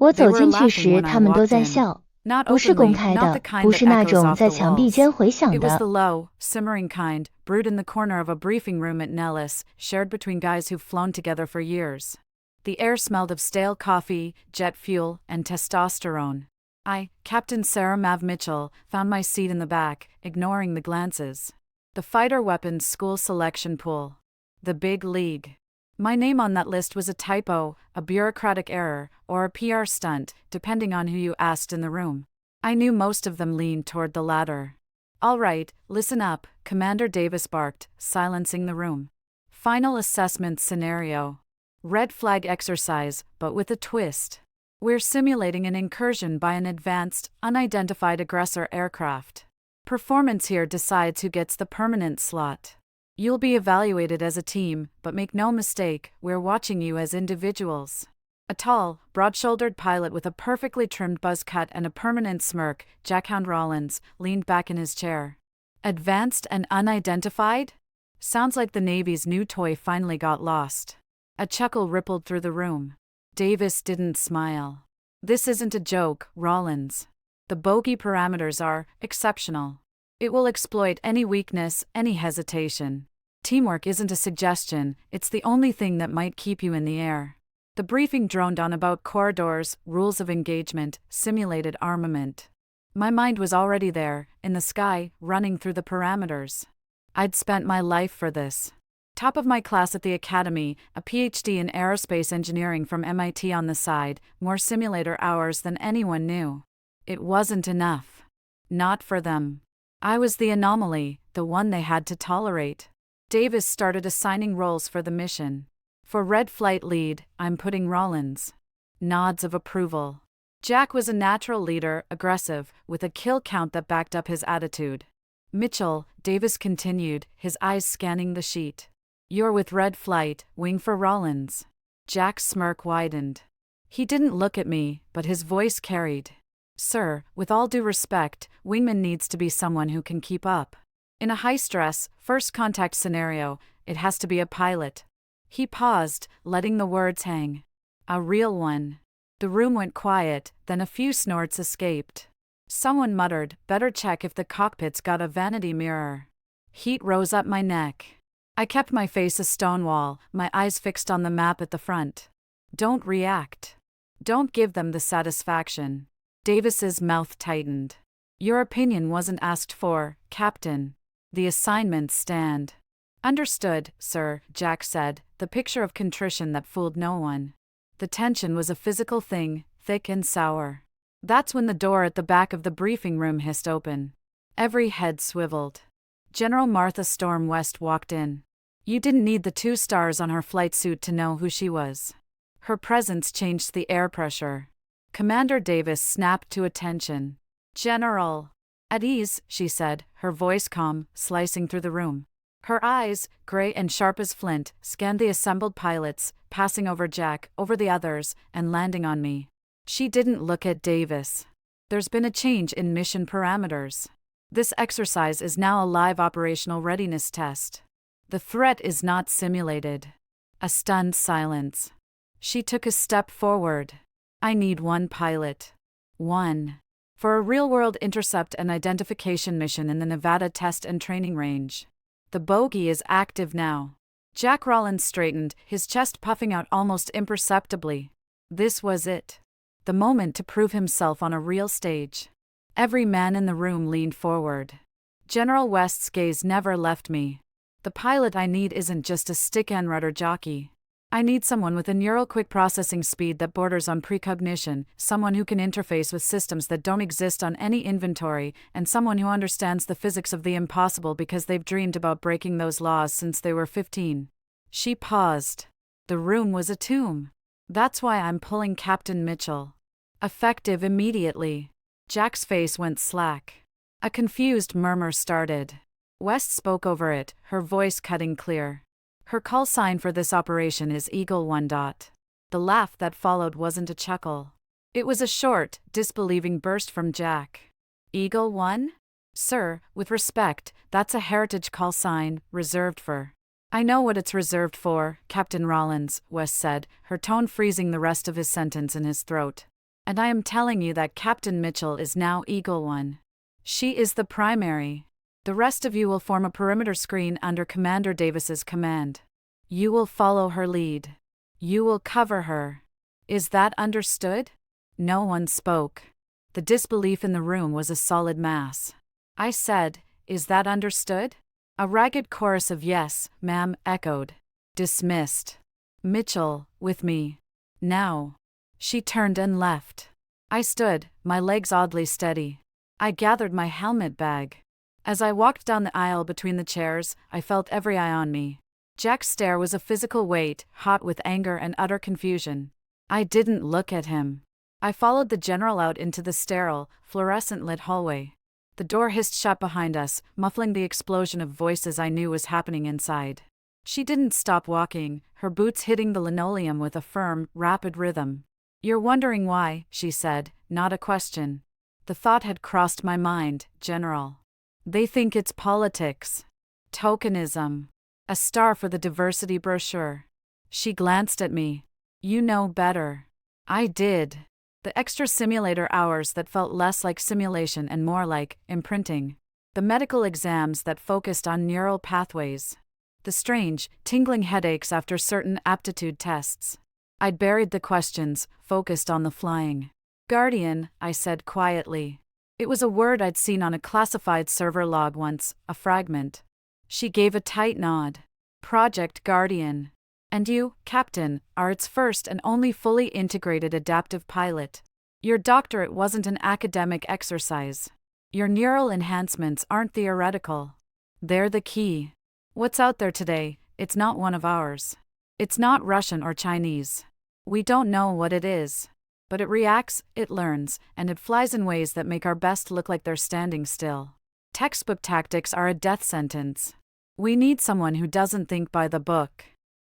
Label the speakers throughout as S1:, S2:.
S1: 我
S2: They
S1: 走
S2: were
S1: 进去
S2: laughing
S1: 时，
S2: when I
S1: 他们都
S2: walked
S1: 在
S2: in.
S1: 笑，
S2: Not
S1: 不是公
S2: openly,
S1: 开
S2: not the
S1: 的，
S2: kind
S1: 不
S2: that
S1: 是那
S2: echoes
S1: 种
S2: off
S1: 在
S2: the
S1: 墙壁
S2: walls.
S1: 间回响
S2: It was
S1: 的。
S2: the low, simmering kind, brewed in the corner of a briefing room at Nellis, shared between guys who've flown together for years. The air smelled of stale coffee, jet fuel, and testosterone. I, Captain Sarah Mav Mitchell, found my seat in the back, ignoring the glances. The fighter weapons school selection pool. The big league. My name on that list was a typo, a bureaucratic error, or a PR stunt, depending on who you asked in the room. I knew most of them leaned toward the latter. "All right, listen up," Commander Davis barked, silencing the room. Final assessment scenario. Red flag exercise, but with a twist. We're simulating an incursion by an advanced, unidentified aggressor aircraft. Performance here decides who gets the permanent slot. You'll be evaluated as a team, but make no mistake, we're watching you as individuals. A tall, broad-shouldered pilot with a perfectly trimmed buzz cut and a permanent smirk, Jackhound Rollins, leaned back in his chair. Advanced and unidentified? Sounds like the Navy's new toy finally got lost. A chuckle rippled through the room. Davis didn't smile. "This isn't a joke, Rollins. The bogey parameters are exceptional. It will exploit any weakness, any hesitation. Teamwork isn't a suggestion, it's the only thing that might keep you in the air." The briefing droned on about corridors, rules of engagement, simulated armament. My mind was already there, in the sky, running through the parameters. I'd spent my life for this. Top of my class at the academy, a PhD in aerospace engineering from MIT on the side, more simulator hours than anyone knew. It wasn't enough. Not for them. I was the anomaly, the one they had to tolerate. Davis started assigning roles for the mission. For Red Flight Lead, I'm putting Rollins. Nods of approval. Jack was a natural leader, aggressive, with a kill count that backed up his attitude. Mitchell, Davis continued, his eyes scanning the sheet. "You're with Red Flight, wing for Rollins." Jack's smirk widened. He didn't look at me, but his voice carried. "Sir, with all due respect, wingman needs to be someone who can keep up. In a high-stress, first-contact scenario, it has to be a pilot." He paused, letting the words hang. "A real one." The room went quiet, then a few snorts escaped. Someone muttered, "Better check if the cockpit's got a vanity mirror." Heat rose up my neck. I kept my face a stone wall, my eyes fixed on the map at the front. "Don't react. Don't give them the satisfaction." Davis's mouth tightened. "Your opinion wasn't asked for, Captain. The assignments stand." "Understood, sir," Jack said, the picture of contrition that fooled no one. The tension was a physical thing, thick and sour. That's when the door at the back of the briefing room hissed open. Every head swiveled. General Martha Storm West walked in. You didn't need the 2 stars on her flight suit to know who she was. Her presence changed the air pressure. Commander Davis snapped to attention. "General." "At ease," she said, her voice calm, slicing through the room. Her eyes, gray and sharp as flint, scanned the assembled pilots, passing over Jack, over the others, and landing on me. She didn't look at Davis. "There's been a change in mission parameters. This exercise is now a live operational readiness test. The threat is not simulated." A stunned silence. She took a step forward. "I need 1 pilot. 1. For a real-world intercept and identification mission in the Nevada Test and Training Range. The bogey is active now." Jack Rollins straightened, his chest puffing out almost imperceptibly. This was it. The moment to prove himself on a real stage. Every man in the room leaned forward. General West's gaze never left me. "The pilot I need isn't just a stick-and rudder jockey. I need someone with a neural quick processing speed that borders on precognition, someone who can interface with systems that don't exist on any inventory, and someone who understands the physics of the impossible because they've dreamed about breaking those laws since they were 15. She paused. The room was a tomb. "That's why I'm pulling Captain Mitchell." Effective immediately. Jack's face went slack. A confused murmur started. West spoke over it, her voice cutting clear. "Her call sign for this operation is Eagle 1. The laugh that followed wasn't a chuckle. It was a short, disbelieving burst from Jack. "Eagle 1? Sir, with respect, that's a heritage call sign, reserved for." "I know what it's reserved for, Captain Rollins," West said, her tone freezing the rest of his sentence in his throat. And I am telling you that Captain Mitchell is now Eagle One. She is the primary. The rest of you will form a perimeter screen under Commander Davis's command. You will follow her lead. You will cover her. Is that understood? No one spoke. The disbelief in the room was a solid mass. I said, "Is that understood?" A ragged chorus of "Yes, ma'am," echoed. Dismissed. Mitchell, with me. Now. She turned and left. I stood, my legs oddly steady. I gathered my helmet bag. As I walked down the aisle between the chairs, I felt every eye on me. Jack's stare was a physical weight, hot with anger and utter confusion. I didn't look at him. I followed the general out into the sterile, fluorescent-lit hallway. The door hissed shut behind us, muffling the explosion of voices I knew was happening inside. She didn't stop walking, her boots hitting the linoleum with a firm, rapid rhythm. "You're wondering why," she said, not a question. The thought had crossed my mind, General. They think it's politics. Tokenism. A star for the diversity brochure. She glanced at me. You know better. I did. The extra simulator hours that felt less like simulation and more like imprinting. The medical exams that focused on neural pathways. The strange, tingling headaches after certain aptitude tests. I'd buried the questions, focused on the flying. Guardian, I said quietly. It was a word I'd seen on a classified server log once, a fragment. She gave a tight nod. Project Guardian. And you, Captain, are its first and only fully integrated adaptive pilot. Your doctorate wasn't an academic exercise. Your neural enhancements aren't theoretical. They're the key. What's out there today, it's not one of ours. It's not Russian or Chinese. We don't know what it is. But it reacts, it learns, and it flies in ways that make our best look like they're standing still. Textbook tactics are a death sentence. We need someone who doesn't think by the book.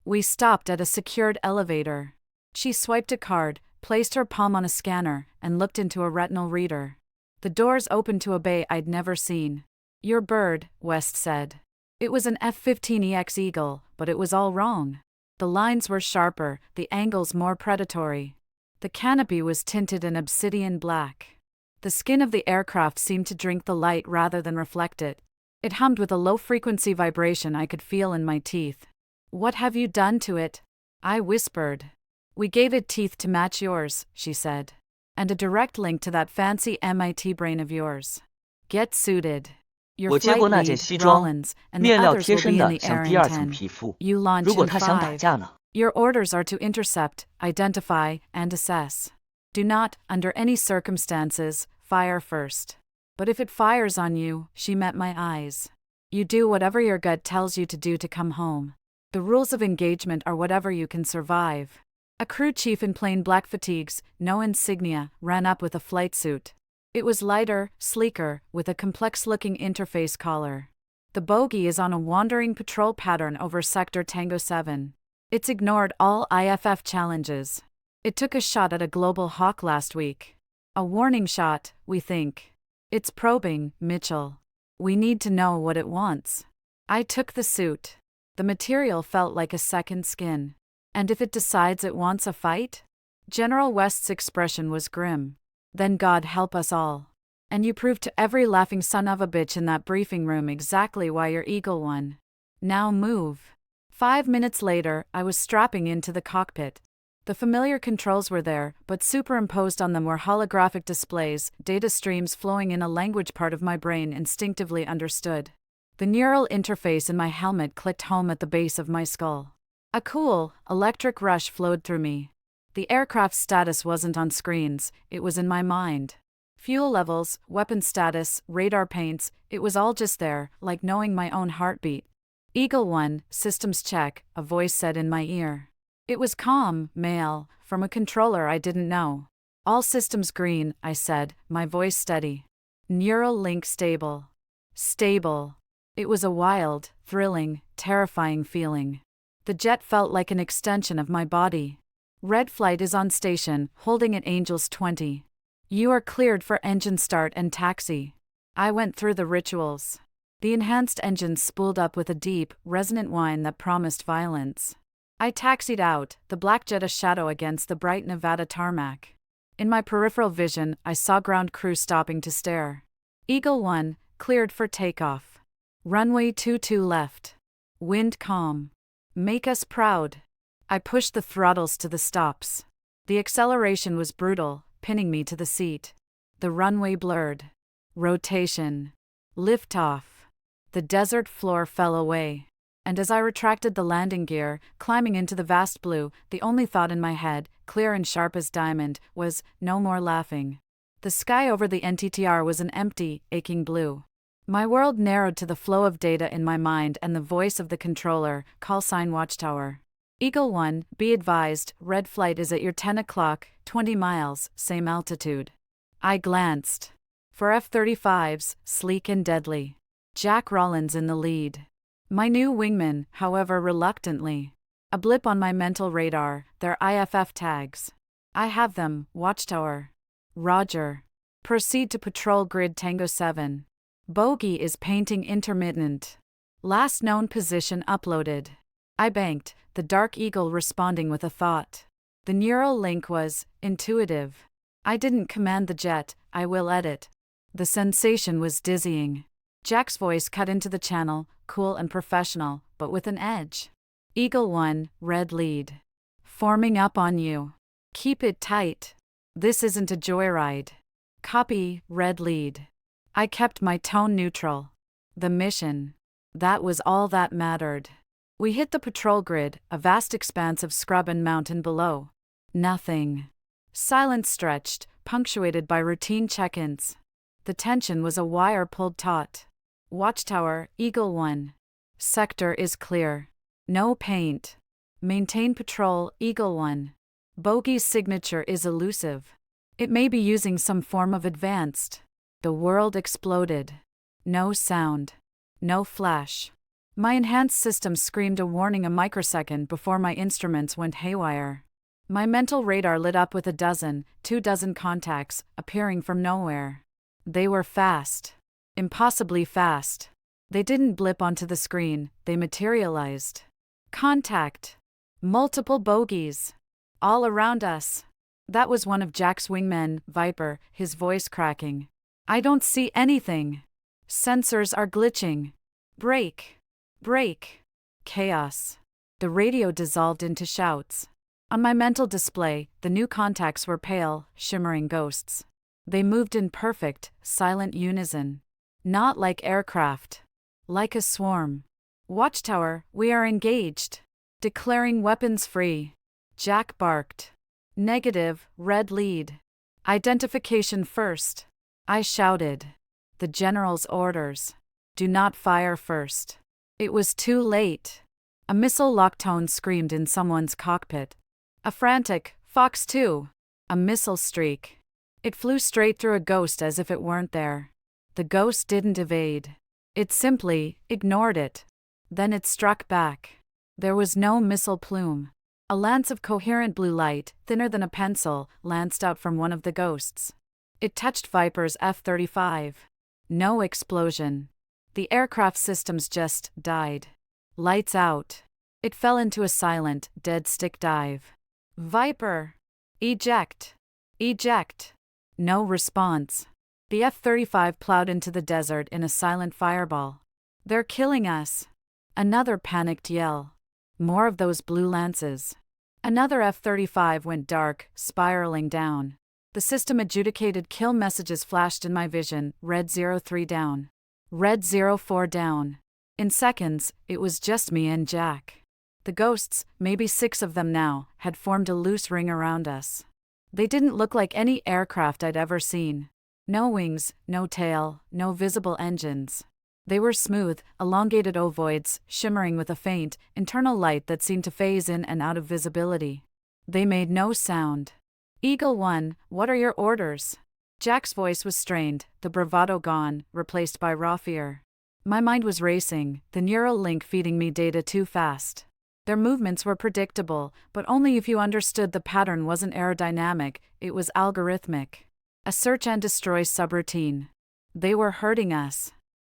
S2: We stopped at a secured elevator. She swiped a card, placed her palm on a scanner, and looked into a retinal reader. The doors opened to a bay I'd never seen. Your bird, West said. It was an F-15EX Eagle, but it was all wrong. The lines were sharper, the angles more predatory. The canopy was tinted an obsidian black. The skin of the aircraft seemed to drink the light rather than reflect it. It hummed with a low-frequency vibration I could feel in my teeth. What have you done to it? I whispered. We gave it teeth to match yours, she said. And a direct link to that fancy MIT brain of yours. Get suited. Your flight lead, Rollins, and the others will be in the air in 10. You launch in 5. Your orders are to intercept, identify, and assess. Do not, under any circumstances, fire first. But if it fires on you, she met my eyes. You do whatever your gut tells you to do to come home. The rules of engagement are whatever you can survive. A crew chief in plain black fatigues, no insignia, ran up with a flight suit. It was lighter, sleeker, with a complex-looking interface collar. The bogey is on a wandering patrol pattern over Sector Tango 7. It's ignored all IFF challenges. It took a shot at a global hawk last week. A warning shot, we think. It's probing, Mitchell. We need to know what it wants. I took the suit. The material felt like a second skin. And if it decides it wants a fight? General West's expression was grim. Then God help us all. And you proved to every laughing son of a bitch in that briefing room exactly why you're Eagle One. Now move. 5 minutes later, I was strapping into the cockpit. The familiar controls were there, but superimposed on them were holographic displays, data streams flowing in a language part of my brain instinctively understood. The neural interface in my helmet clicked home at the base of my skull. A cool, electric rush flowed through me. The aircraft's status wasn't on screens, it was in my mind. Fuel levels, weapon status, radar paints, it was all just there, like knowing my own heartbeat. Eagle One, systems check, a voice said in my ear. It was calm, male, from a controller I didn't know. All systems green, I said, my voice steady. Neural link stable. Stable. It was a wild, thrilling, terrifying feeling. The jet felt like an extension of my body. Red Flight is on station, holding at Angels 20. You are cleared for engine start and taxi. I went through the rituals. The enhanced engines spooled up with a deep, resonant whine that promised violence. I taxied out, the black jet a shadow against the bright Nevada tarmac. In my peripheral vision, I saw ground crew stopping to stare. Eagle 1, cleared for takeoff. Runway 22 left. Wind calm. Make us proud. I pushed the throttles to the stops. The acceleration was brutal, pinning me to the seat. The runway blurred. Rotation. Liftoff. The desert floor fell away. And as I retracted the landing gear, climbing into the vast blue, the only thought in my head, clear and sharp as diamond, was, no more laughing. The sky over the NTTR was an empty, aching blue. My world narrowed to the flow of data in my mind and the voice of the controller, call sign Watchtower. Eagle 1, be advised, red flight is at your 10 o'clock, 20 miles, same altitude. I glanced. For F-35s, sleek and deadly. Jack Rawlins in the lead. My new wingman, however reluctantly. A blip on my mental radar, their IFF tags. I have them, Watchtower. Roger. Proceed to patrol grid Tango 7. Bogey is painting intermittent. Last known position uploaded. I banked, the Dark Eagle responding with a thought. The neural link was intuitive. I didn't command the jet, I will edit. The sensation was dizzying. Jack's voice cut into the channel, cool and professional, but with an edge. Eagle 1, red lead. Forming up on you. Keep it tight. This isn't a joyride. Copy, red lead. I kept my tone neutral. The mission. That was all that mattered. We hit the patrol grid, a vast expanse of scrub and mountain below. Nothing. Silence stretched, punctuated by routine check-ins. The tension was a wire pulled taut. Watchtower, Eagle 1. Sector is clear. No paint. Maintain patrol, Eagle 1. Bogey's signature is elusive. It may be using some form of advanced. The world exploded. No sound. No flash. My enhanced system screamed a warning a microsecond before my instruments went haywire. My mental radar lit up with 2 dozen contacts, appearing from nowhere. They were fast. Impossibly fast. They didn't blip onto the screen, they materialized. Contact. Multiple bogeys. All around us. That was one of Jack's wingmen, Viper, his voice cracking. I don't see anything. Sensors are glitching. Break. Break. Chaos. The radio dissolved into shouts. On my mental display, the new contacts were pale, shimmering ghosts. They moved in perfect, silent unison. Not like aircraft. Like a swarm. Watchtower, we are engaged. Declaring weapons free. Jack barked. Negative, red lead. Identification first. I shouted. The general's orders. Do not fire first. It was too late. A missile-lock tone screamed in someone's cockpit. A frantic, Fox 2. A missile streak. It flew straight through a ghost as if it weren't there. The ghost didn't evade. It simply ignored it. Then it struck back. There was no missile plume. A lance of coherent blue light, thinner than a pencil, lanced out from one of the ghosts. It touched Viper's F-35. No explosion. The aircraft systems just died. Lights out. It fell into a silent, dead stick dive. Viper. Eject. Eject. No response. The F-35 plowed into the desert in a silent fireball. They're killing us. Another panicked yell. More of those blue lances. Another F-35 went dark, spiraling down. The system-adjudicated kill messages flashed in my vision, Red 03 down. Red 04 down. In seconds, it was just me and Jack. The ghosts, maybe 6 of them now, had formed a loose ring around us. They didn't look like any aircraft I'd ever seen. No wings, no tail, no visible engines. They were smooth, elongated ovoids, shimmering with a faint, internal light that seemed to phase in and out of visibility. They made no sound. Eagle 1, what are your orders? Jack's voice was strained, the bravado gone, replaced by raw fear. My mind was racing, the neural link feeding me data too fast. Their movements were predictable, but only if you understood the pattern wasn't aerodynamic, it was algorithmic. A search and destroy subroutine. They were hurting us.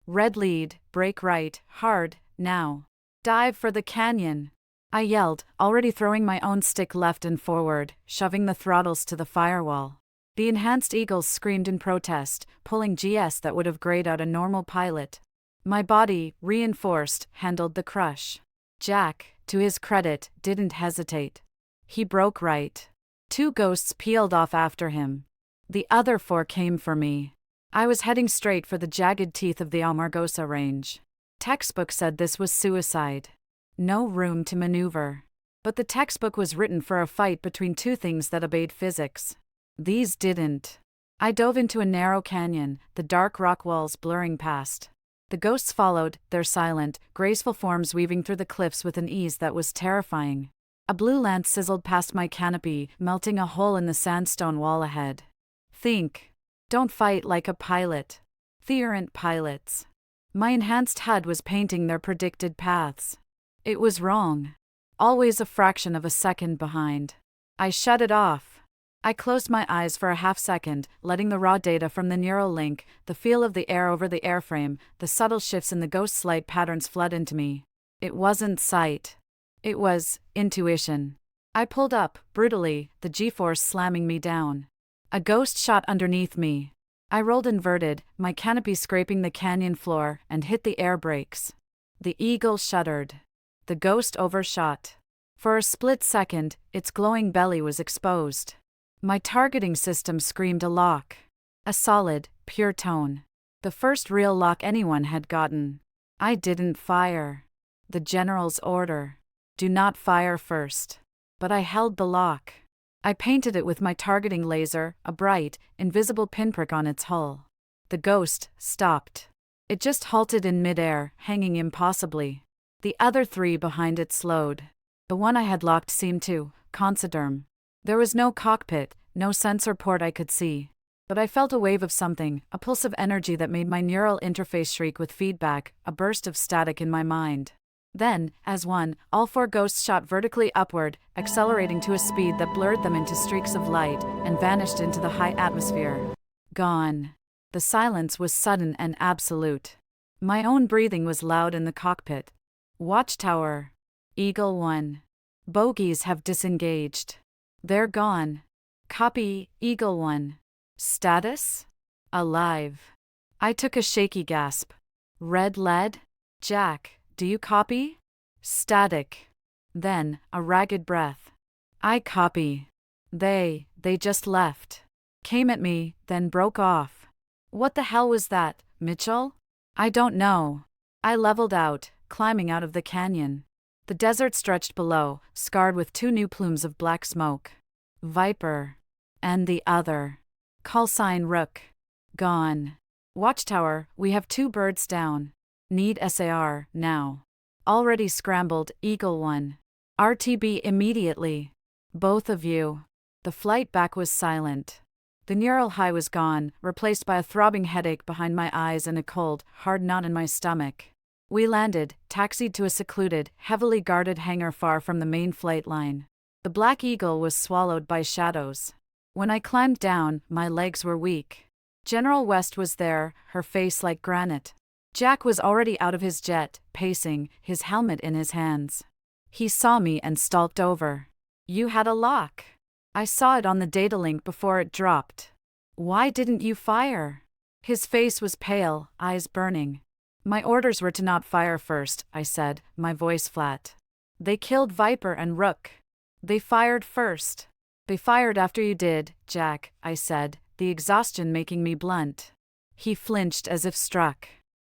S2: Red lead, brake right, hard, now. Dive for the canyon. I yelled, already throwing my own stick left and forward, shoving the throttles to the firewall. The enhanced eagles screamed in protest, pulling GS that would have grayed out a normal pilot. My body, reinforced, handled the crush. Jack, to his credit, didn't hesitate. He broke right. 2 ghosts peeled off after him. The other 4 came for me. I was heading straight for the jagged teeth of the Amargosa Range. Textbook said this was suicide. No room to maneuver. But the textbook was written for a fight between 2 things that obeyed physics. These didn't. I dove into a narrow canyon, the dark rock walls blurring past. The ghosts followed, their silent, graceful forms weaving through the cliffs with an ease that was terrifying. A blue lance sizzled past my canopy, melting a hole in the sandstone wall ahead. Think. Don't fight like a pilot. The errant pilots. My enhanced HUD was painting their predicted paths. It was wrong. Always a fraction of a second behind. I shut it off. I closed my eyes for a half second, letting the raw data from the neural link, the feel of the air over the airframe, the subtle shifts in the ghost's light patterns flood into me. It wasn't sight. It was intuition. I pulled up, brutally, the G-force slamming me down. A ghost shot underneath me. I rolled inverted, my canopy scraping the canyon floor, and hit the air brakes. The eagle shuddered. The ghost overshot. For a split second, its glowing belly was exposed. My targeting system screamed a lock. A solid, pure tone. The first real lock anyone had gotten. I didn't fire. The general's order. Do not fire first. But I held the lock. I painted it with my targeting laser, a bright, invisible pinprick on its hull. The ghost stopped. It just halted in midair, hanging impossibly. The other 3 behind it slowed. The one I had locked seemed to considerm. There was no cockpit, no sensor port I could see. But I felt a wave of something, a pulse of energy that made my neural interface shriek with feedback, a burst of static in my mind. Then, as one, all 4 ghosts shot vertically upward, accelerating to a speed that blurred them into streaks of light, and vanished into the high atmosphere. Gone. The silence was sudden and absolute. My own breathing was loud in the cockpit. Watchtower. Eagle 1. Bogies have disengaged. They're gone. Copy, Eagle 1. Status? Alive. I took a shaky gasp. Red lead? Jack, do you copy? Static. Then, a ragged breath. I copy. They just left. Came at me, then broke off. What the hell was that, Mitchell? I don't know. I leveled out, climbing out of the canyon. The desert stretched below, scarred with 2 new plumes of black smoke. Viper. And the other. Call sign Rook. Gone. Watchtower, we have 2 birds down. Need SAR, now. Already scrambled, Eagle 1. RTB immediately. Both of you. The flight back was silent. The neural high was gone, replaced by a throbbing headache behind my eyes and a cold, hard knot in my stomach. We landed, taxied to a secluded, heavily guarded hangar far from the main flight line. The Black Eagle was swallowed by shadows. When I climbed down, my legs were weak. General West was there, her face like granite. Jack was already out of his jet, pacing, his helmet in his hands. He saw me and stalked over. You had a lock. I saw it on the data link before it dropped. Why didn't you fire? His face was pale, eyes burning. My orders were to not fire first, I said, my voice flat. They killed Viper and Rook. They fired first. They fired after you did, Jack, I said, the exhaustion making me blunt. He flinched as if struck.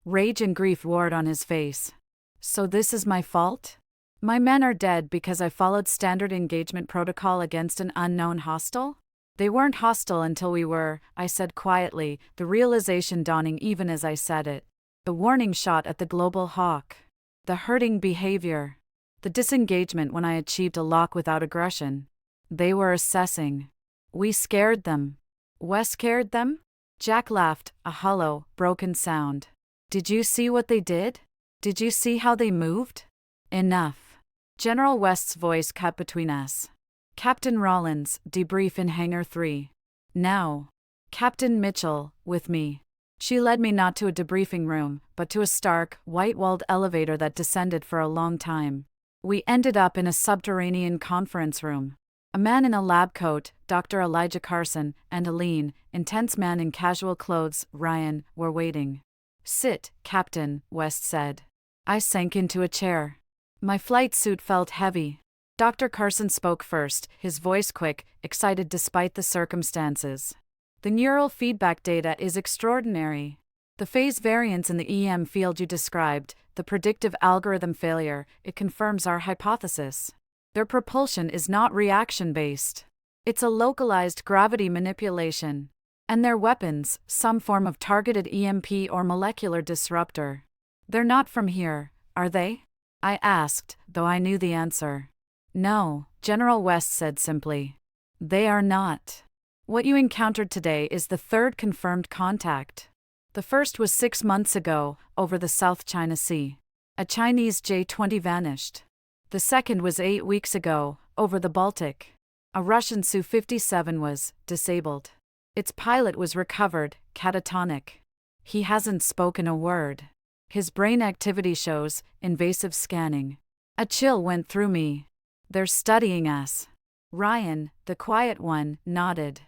S2: Rage and grief warred on his face. So this is my fault? My men are dead because I followed standard engagement protocol against an unknown hostile? They weren't hostile until we were, I said quietly, the realization dawning even as I said it. The warning shot at the global hawk. The hurting behavior. The disengagement when I achieved a lock without aggression. They were assessing. We scared them. Wes scared them? Jack laughed, a hollow, broken sound. Did you see what they did? Did you see how they moved? Enough. General West's voice cut between us. Captain Rollins, debrief in Hangar 3. Now. Captain Mitchell, with me. She led me not to a debriefing room, but to a stark, white-walled elevator that descended for a long time. We ended up in a subterranean conference room. A man in a lab coat, Dr. Elijah Carson, and a lean, intense man in casual clothes, Ryan, were waiting. "Sit, Captain," West said. I sank into a chair. My flight suit felt heavy. Dr. Carson spoke first, his voice quick, excited despite the circumstances. "The neural feedback data is extraordinary. The phase variance in the EM field you described, the predictive algorithm failure, it confirms our hypothesis. Their propulsion is not reaction-based. It's a localized gravity manipulation. And their weapons, some form of targeted EMP or molecular disruptor. They're not from here, are they?" I asked, though I knew the answer. "No," General West said simply. "They are not. What you encountered today is the third confirmed contact. The first was 6 months ago, over the South China Sea. A Chinese J-20 vanished. The second was 8 weeks ago, over the Baltic. A Russian Su-57 was disabled. Its pilot was recovered, catatonic. He hasn't spoken a word. His brain activity shows invasive scanning." A chill went through me. "They're studying us." Ryan, the quiet one, nodded.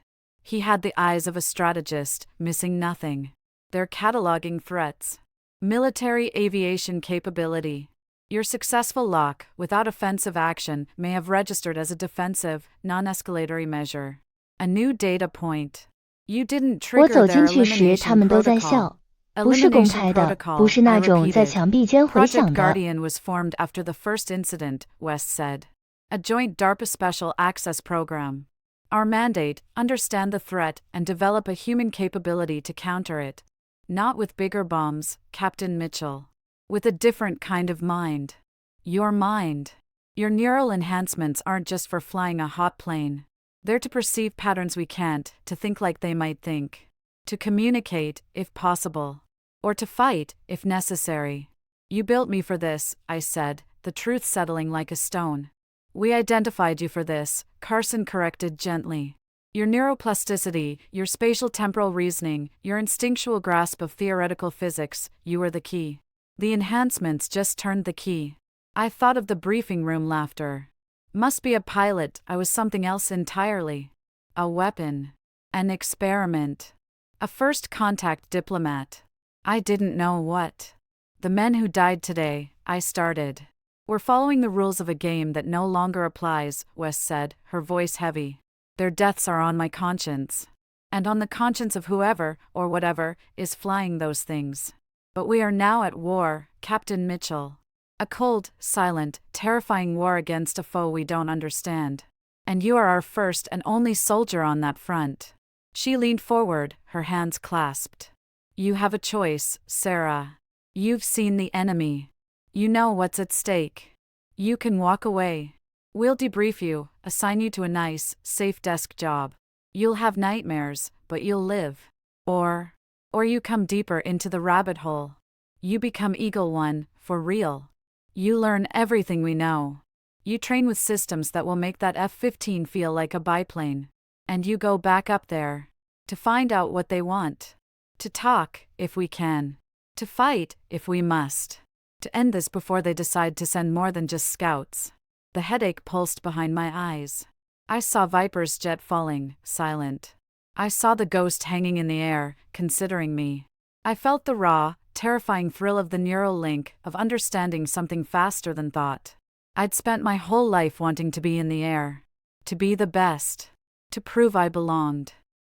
S2: He had the eyes of a strategist, missing nothing. "They're cataloging threats. Military aviation capability. Your successful lock, without offensive action, may have registered as a defensive, non-escalatory measure. A new data point. You didn't
S1: 我
S2: trigger
S1: 走
S2: their
S1: 进去时，他们
S2: elimination
S1: 都在
S2: protocol.
S1: 笑，不是公开
S2: Elimination
S1: 的，
S2: protocol,
S1: 不是
S2: I
S1: 那种在
S2: repeated.
S1: 墙壁间回
S2: Project
S1: 响的。
S2: Guardian was formed after the first incident, West said. A joint DARPA special access program. Our mandate, understand the threat and develop a human capability to counter it. Not with bigger bombs, Captain Mitchell. With a different kind of mind. Your mind. Your neural enhancements aren't just for flying a hot plane. They're to perceive patterns we can't, to think like they might think. To communicate, if possible. Or to fight, if necessary. You built me for this, I said, the truth settling like a stone. We identified you for this, Carson corrected gently. Your neuroplasticity, your spatial temporal reasoning, your instinctual grasp of theoretical physics, you were the key. The enhancements just turned the key. I thought of the briefing room laughter. Must be a pilot, I was something else entirely. A weapon. An experiment. A first contact diplomat. I didn't know what. The men who died today, I started. We're following the rules of a game that no longer applies, West said, her voice heavy. Their deaths are on my conscience. And on the conscience of whoever, or whatever, is flying those things. But we are now at war, Captain Mitchell. A cold, silent, terrifying war against a foe we don't understand. And you are our first and only soldier on that front. She leaned forward, her hands clasped. You have a choice, Sarah. You've seen the enemy. You know what's at stake. You can walk away. We'll debrief you, assign you to a nice, safe desk job. You'll have nightmares, but you'll live. Or you come deeper into the rabbit hole. You become Eagle One, for real. You learn everything we know. You train with systems that will make that F-15 feel like a biplane. And you go back up there. To find out what they want. To talk, if we can. To fight, if we must. To end this before they decide to send more than just scouts. The headache pulsed behind my eyes. I saw Viper's jet falling, silent. I saw the ghost hanging in the air, considering me. I felt the raw, terrifying thrill of the neural link, of understanding something faster than thought. I'd spent my whole life wanting to be in the air. To be the best. To prove I belonged.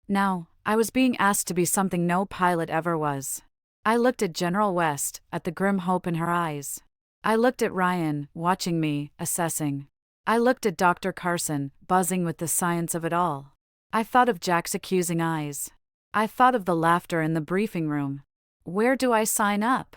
S2: Now, I was being asked to be something no pilot ever was. I looked at General West, at the grim hope in her eyes. I looked at Ryan, watching me, assessing. I looked at Dr. Carson, buzzing with the science of it all. I thought of Jack's accusing eyes. I thought of the laughter in the briefing room. Where do I sign up?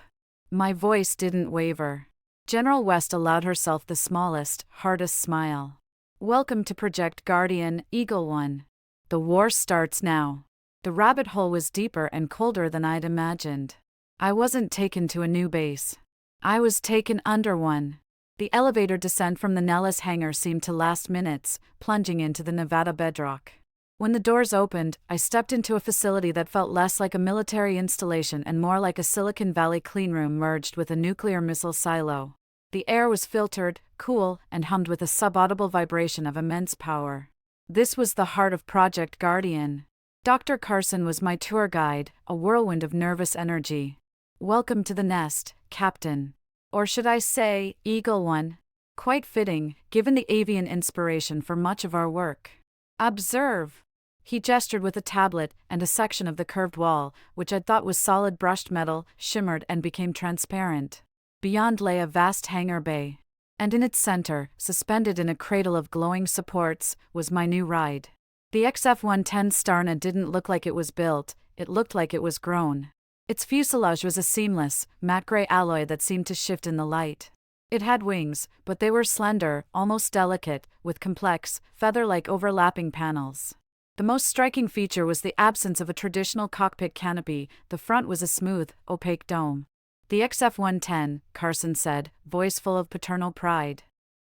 S2: My voice didn't waver. General West allowed herself the smallest, hardest smile. Welcome to Project Guardian, Eagle One. The war starts now. The rabbit hole was deeper and colder than I'd imagined. I wasn't taken to a new base. I was taken under one. The elevator descent from the Nellis hangar seemed to last minutes, plunging into the Nevada bedrock. When the doors opened, I stepped into a facility that felt less like a military installation and more like a Silicon Valley cleanroom merged with a nuclear missile silo. The air was filtered, cool, and hummed with a subaudible vibration of immense power. This was the heart of Project Guardian. Dr. Carson was my tour guide, a whirlwind of nervous energy. "Welcome to the nest, Captain." Or should I say, Eagle One? Quite fitting, given the avian inspiration for much of our work. "Observe." He gestured with a tablet, and a section of the curved wall, which I'd thought was solid brushed metal, shimmered and became transparent. Beyond lay a vast hangar bay. And in its center, suspended in a cradle of glowing supports, was my new ride. The XF-110 Starna didn't look like it was built, it looked like it was grown. Its fuselage was a seamless, matte gray alloy that seemed to shift in the light. It had wings, but they were slender, almost delicate, with complex, feather-like overlapping panels. The most striking feature was the absence of a traditional cockpit canopy. The front was a smooth, opaque dome. "The XF-110, Carson said, voice full of paternal pride.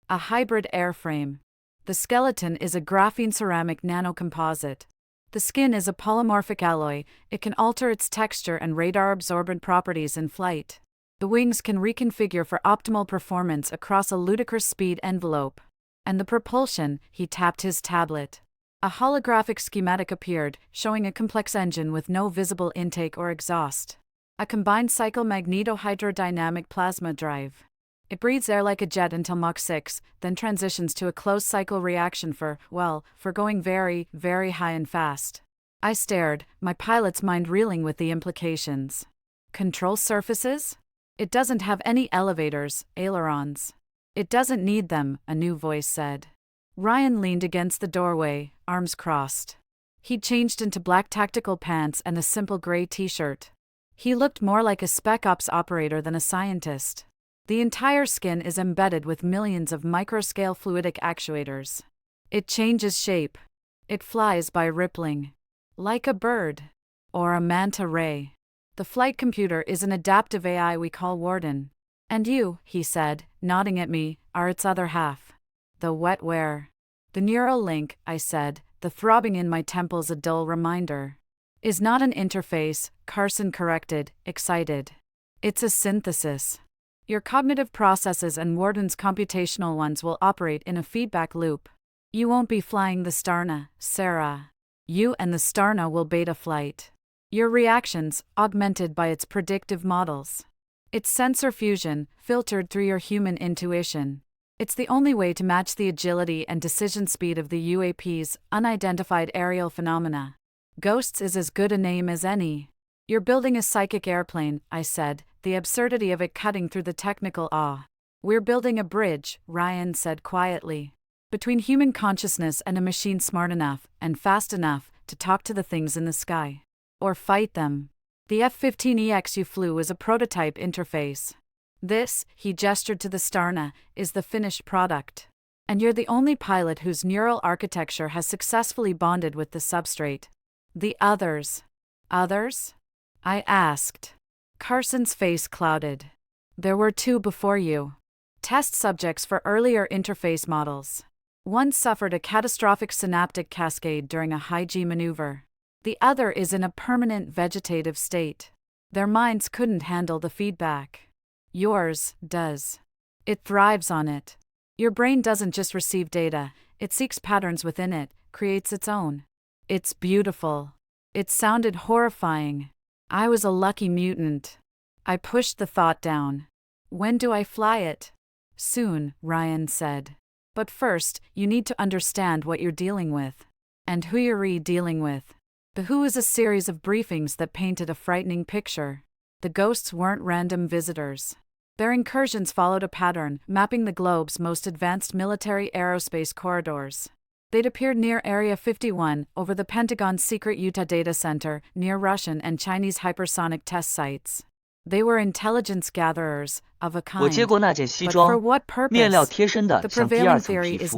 S2: "A hybrid airframe. The skeleton is a graphene ceramic nanocomposite. The skin is a polymorphic alloy, it can alter its texture and radar-absorbent properties in flight. The wings can reconfigure for optimal performance across a ludicrous speed envelope. And the propulsion," he tapped his tablet. A holographic schematic appeared, showing a complex engine with no visible intake or exhaust. A combined cycle magnetohydrodynamic plasma drive. It breathes air like a jet until Mach 6, then transitions to a closed-cycle reaction for going very, very high and fast. I stared, my pilot's mind reeling with the implications. "Control surfaces? It doesn't have any elevators, ailerons." "It doesn't need them," a new voice said. Ryan leaned against the doorway, arms crossed. He'd changed into black tactical pants and a simple gray t-shirt. He looked more like a spec ops operator than a scientist. The entire skin is embedded with millions of microscale fluidic actuators. It changes shape. It flies by rippling. Like a bird. Or a manta ray. The flight computer is an adaptive AI we call Warden. "And you," he said, nodding at me, "are its other half. The wetware." "The neural link," I said, the throbbing in my temples a dull reminder. "Is not an interface," Carson corrected, excited. "It's a synthesis. Your cognitive processes and Warden's computational ones will operate in a feedback loop. You won't be flying the Starna, Sarah. You and the Starna will beta flight. Your reactions, augmented by its predictive models. It's sensor fusion, filtered through your human intuition. It's the only way to match the agility and decision speed of the UAP's unidentified aerial phenomena. Ghosts is as good a name as any. You're building a psychic airplane," I said, the absurdity of it cutting through the technical awe. "We're building a bridge," Ryan said quietly. "Between human consciousness and a machine smart enough and fast enough to talk to the things in the sky. Or fight them. The F-15EX you flew is a prototype interface. This," he gestured to the Starna, "is the finished product. And you're the only pilot whose neural architecture has successfully bonded with the substrate. The others." "Others?" I asked. Carson's face clouded. "There were 2 before you. Test subjects for earlier interface models. One suffered a catastrophic synaptic cascade during a high-G maneuver. The other is in a permanent vegetative state. Their minds couldn't handle the feedback. Yours does. It thrives on it. Your brain doesn't just receive data, it seeks patterns within it, creates its own. It's beautiful." It sounded horrifying. I was a lucky mutant. I pushed the thought down. "When do I fly it?" "Soon," Ryan said. "But first, you need to understand what you're dealing with. And who you're dealing with." The who is a series of briefings that painted a frightening picture. The ghosts weren't random visitors. Their incursions followed a pattern, mapping the globe's most advanced military aerospace corridors. They'd appeared near Area 51, over the Pentagon's secret Utah data center, near Russian and Chinese hypersonic test sites. They were intelligence gatherers, of a
S1: 我接
S2: kind.
S1: 过那件西
S2: But for
S1: 装，
S2: what
S1: 面料
S2: purpose?
S1: 贴身的
S2: The
S1: 像第
S2: prevailing
S1: 二层
S2: theory
S1: 皮
S2: is
S1: 肤。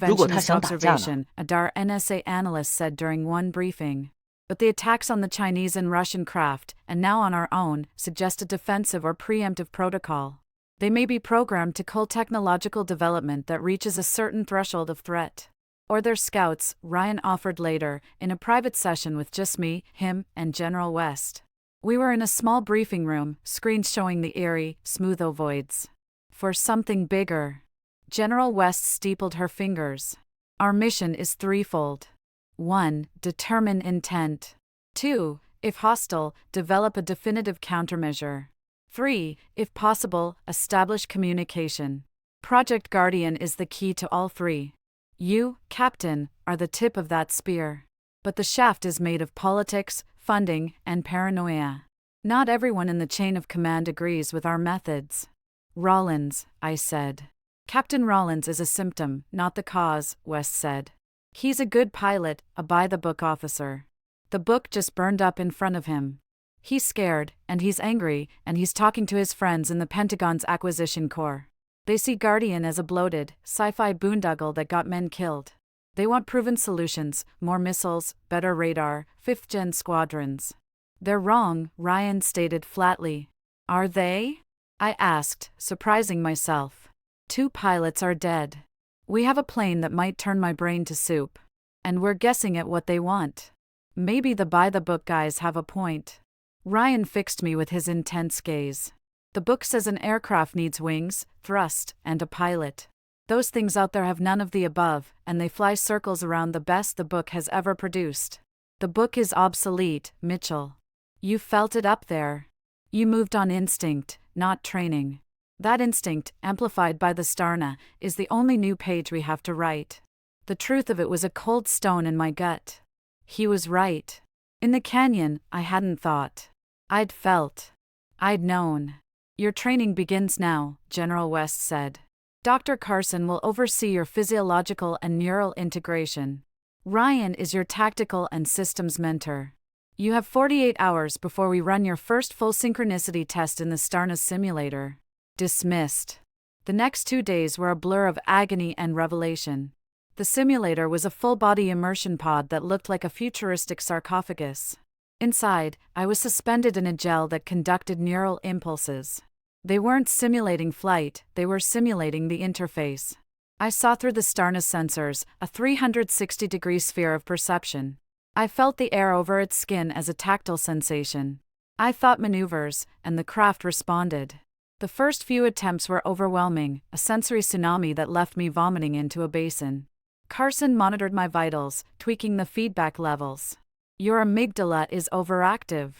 S1: 如果他
S2: non-interventionist
S1: 想打架呢？
S2: observation, a DAR NSA analyst said during one briefing. But the attacks on the Chinese and Russian craft, and now on our own, suggest a defensive or preemptive protocol. They may be programmed to cull technological development that reaches a certain threshold of threat. Or they're scouts, Ryan offered later, in a private session with just me, him, and General West. We were in a small briefing room, screens showing the eerie, smooth ovoids. For something bigger. General West steepled her fingers. Our mission is threefold. 1. Determine intent. 2. If hostile, develop a definitive countermeasure. 3. If possible, establish communication. Project Guardian is the key to all three. You, Captain, are the tip of that spear. But the shaft is made of politics, funding, and paranoia. Not everyone in the chain of command agrees with our methods. Rollins, I said. Captain Rollins is a symptom, not the cause, West said. He's a good pilot, a by-the-book officer. The book just burned up in front of him. He's scared, and he's angry, and he's talking to his friends in the Pentagon's Acquisition Corps. They see Guardian as a bloated, sci-fi boondoggle that got men killed. They want proven solutions, more missiles, better radar, fifth-gen squadrons. They're wrong, Ryan stated flatly. Are they? I asked, surprising myself. 2 pilots are dead. We have a plane that might turn my brain to soup. And we're guessing at what they want. Maybe the by-the-book guys have a point. Ryan fixed me with his intense gaze. The book says an aircraft needs wings, thrust, and a pilot. Those things out there have none of the above, and they fly circles around the best the book has ever produced. The book is obsolete, Mitchell. You felt it up there. You moved on instinct, not training. That instinct, amplified by the Starna, is the only new page we have to write. The truth of it was a cold stone in my gut. He was right. In the canyon, I hadn't thought. I'd felt. I'd known. Your training begins now, General West said. Dr. Carson will oversee your physiological and neural integration. Ryan is your tactical and systems mentor. You have 48 hours before we run your first full synchronicity test in the Starna simulator. Dismissed. The next 2 days were a blur of agony and revelation. The simulator was a full-body immersion pod that looked like a futuristic sarcophagus. Inside, I was suspended in a gel that conducted neural impulses. They weren't simulating flight, they were simulating the interface. I saw through the Starna sensors, a 360-degree sphere of perception. I felt the air over its skin as a tactile sensation. I thought maneuvers, and the craft responded. The first few attempts were overwhelming, a sensory tsunami that left me vomiting into a basin. Carson monitored my vitals, tweaking the feedback levels. Your amygdala is overactive.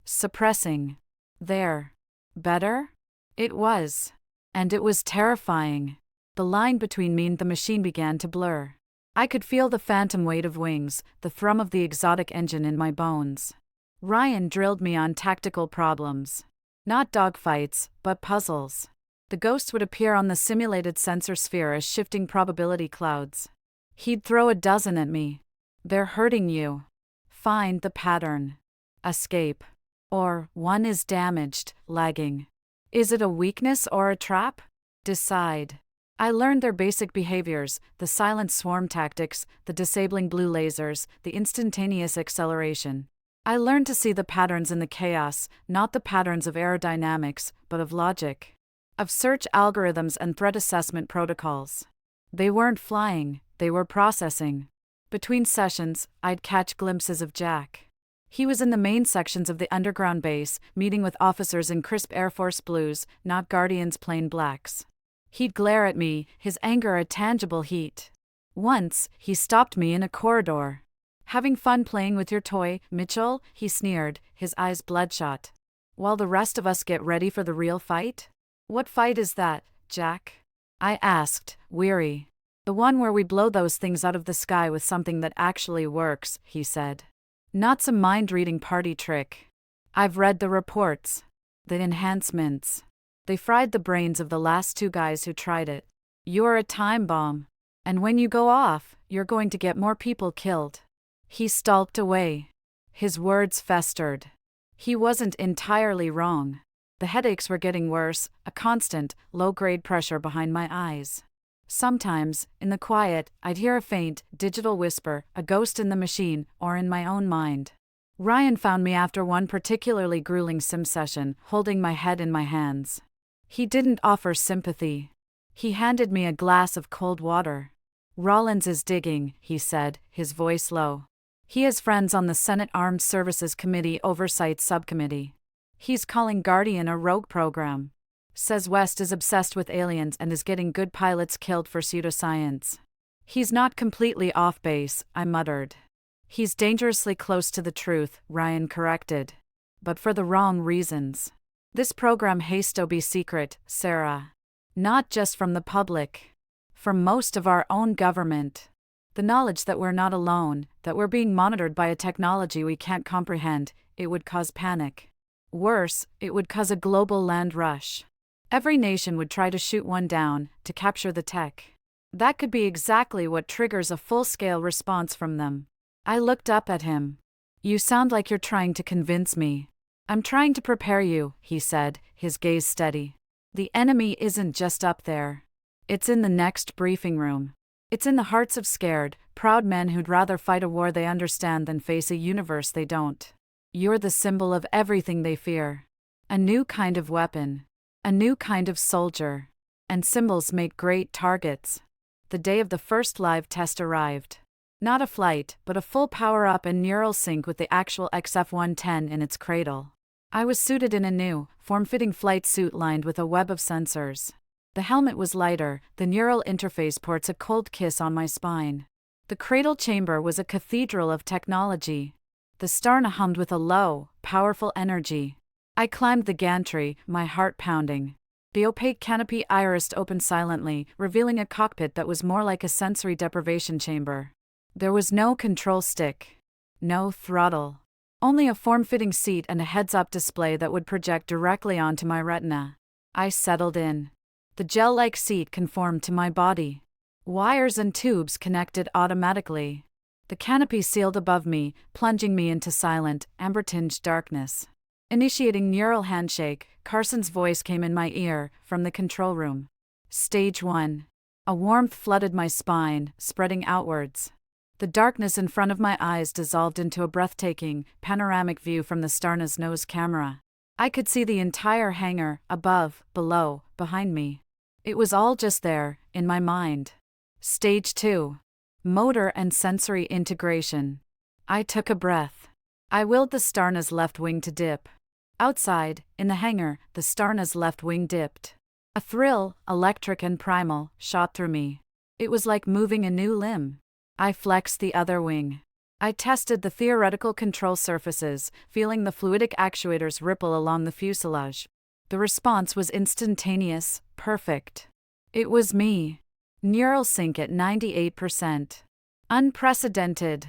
S2: Suppressing. There. Better? It was. And it was terrifying. The line between me and the machine began to blur. I could feel the phantom weight of wings, the thrum of the exotic engine in my bones. Ryan drilled me on tactical problems. Not dogfights, but puzzles. The ghosts would appear on the simulated sensor sphere as shifting probability clouds. He'd throw a dozen at me. They're hurting you. Find the pattern. Escape. Or, one is damaged, lagging. Is it a weakness or a trap? Decide. I learned their basic behaviors, the silent swarm tactics, the disabling blue lasers, the instantaneous acceleration. I learned to see the patterns in the chaos, not the patterns of aerodynamics, but of logic. Of search algorithms and threat assessment protocols. They weren't flying, they were processing. Between sessions, I'd catch glimpses of Jack. He was in the main sections of the underground base, meeting with officers in crisp Air Force blues, not Guardians plain blacks. He'd glare at me, his anger a tangible heat. Once, he stopped me in a corridor. Having fun playing with your toy, Mitchell? He sneered, his eyes bloodshot. While the rest of us get ready for the real fight? What fight is that, Jack? I asked, weary. The one where we blow those things out of the sky with something that actually works, he said. Not some mind-reading party trick. I've read the reports. The enhancements. They fried the brains of the last 2 guys who tried it. You're a time bomb. And when you go off, you're going to get more people killed. He stalked away. His words festered. He wasn't entirely wrong. The headaches were getting worse, a constant, low-grade pressure behind my eyes. Sometimes, in the quiet, I'd hear a faint, digital whisper, a ghost in the machine, or in my own mind. Ryan found me after one particularly grueling sim session, holding my head in my hands. He didn't offer sympathy. He handed me a glass of cold water. Rollins is digging, he said, his voice low. He has friends on the Senate Armed Services Committee Oversight Subcommittee. He's calling Guardian a rogue program. Says West is obsessed with aliens and is getting good pilots killed for pseudoscience. He's not completely off base, I muttered. He's dangerously close to the truth, Ryan corrected. But for the wrong reasons. This program has to be secret, Sarah. Not just from the public. From most of our own government. The knowledge that we're not alone, that we're being monitored by a technology we can't comprehend, it would cause panic. Worse, it would cause a global land rush. Every nation would try to shoot one down, to capture the tech. That could be exactly what triggers a full-scale response from them. I looked up at him. You sound like you're trying to convince me. I'm trying to prepare you, he said, his gaze steady. The enemy isn't just up there. It's in the next briefing room. It's in the hearts of scared, proud men who'd rather fight a war they understand than face a universe they don't. You're the symbol of everything they fear. A new kind of weapon. A new kind of soldier. And symbols make great targets. The day of the first live test arrived. Not a flight, but a full power-up and neural sync with the actual XF-110 in its cradle. I was suited in a new, form-fitting flight suit lined with a web of sensors. The helmet was lighter, the neural interface ports a cold kiss on my spine. The cradle chamber was a cathedral of technology. The Starna hummed with a low, powerful energy. I climbed the gantry, my heart pounding. The opaque canopy irised open silently, revealing a cockpit that was more like a sensory deprivation chamber. There was no control stick. No throttle. Only a form-fitting seat and a heads-up display that would project directly onto my retina. I settled in. The gel-like seat conformed to my body. Wires and tubes connected automatically. The canopy sealed above me, plunging me into silent, amber-tinged darkness. Initiating neural handshake, Carson's voice came in my ear, from the control room. Stage 1. A warmth flooded my spine, spreading outwards. The darkness in front of my eyes dissolved into a breathtaking, panoramic view from the Starna's nose camera. I could see the entire hangar, above, below, behind me. It was all just there, in my mind. Stage 2. Motor and sensory integration. I took a breath. I willed the Starna's left wing to dip. Outside, in the hangar, the Starna's left wing dipped. A thrill, electric and primal, shot through me. It was like moving a new limb. I flexed the other wing. I tested the theoretical control surfaces, feeling the fluidic actuators ripple along the fuselage. The response was instantaneous, perfect. It was me. Neural sync at 98%. Unprecedented.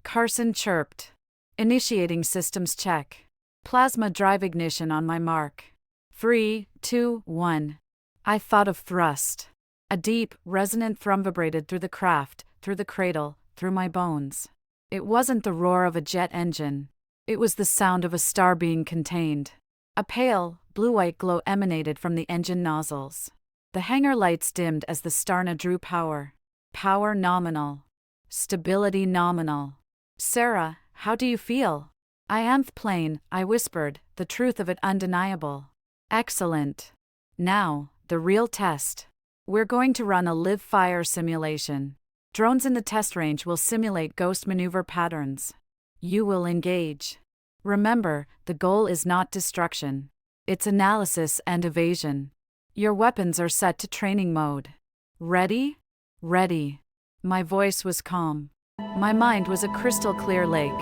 S2: Carson chirped. Initiating systems check. Plasma drive ignition on my mark. 3, 2, 1. I thought of thrust. A deep, resonant thrum vibrated through the craft, through the cradle, through my bones. It wasn't the roar of a jet engine. It was the sound of a star being contained. A pale, blue-white glow emanated from the engine nozzles. The hangar lights dimmed as the Starna drew power. Power nominal. Stability nominal. Sarah, how do you feel? I am plain, I whispered, the truth of it undeniable. Excellent. Now, the real test. We're going to run a live fire simulation. Drones in the test range will simulate ghost maneuver patterns. You will engage. Remember, the goal is not destruction. It's analysis and evasion. Your weapons are set to training mode. Ready? Ready. My voice was calm. My mind was a crystal clear lake.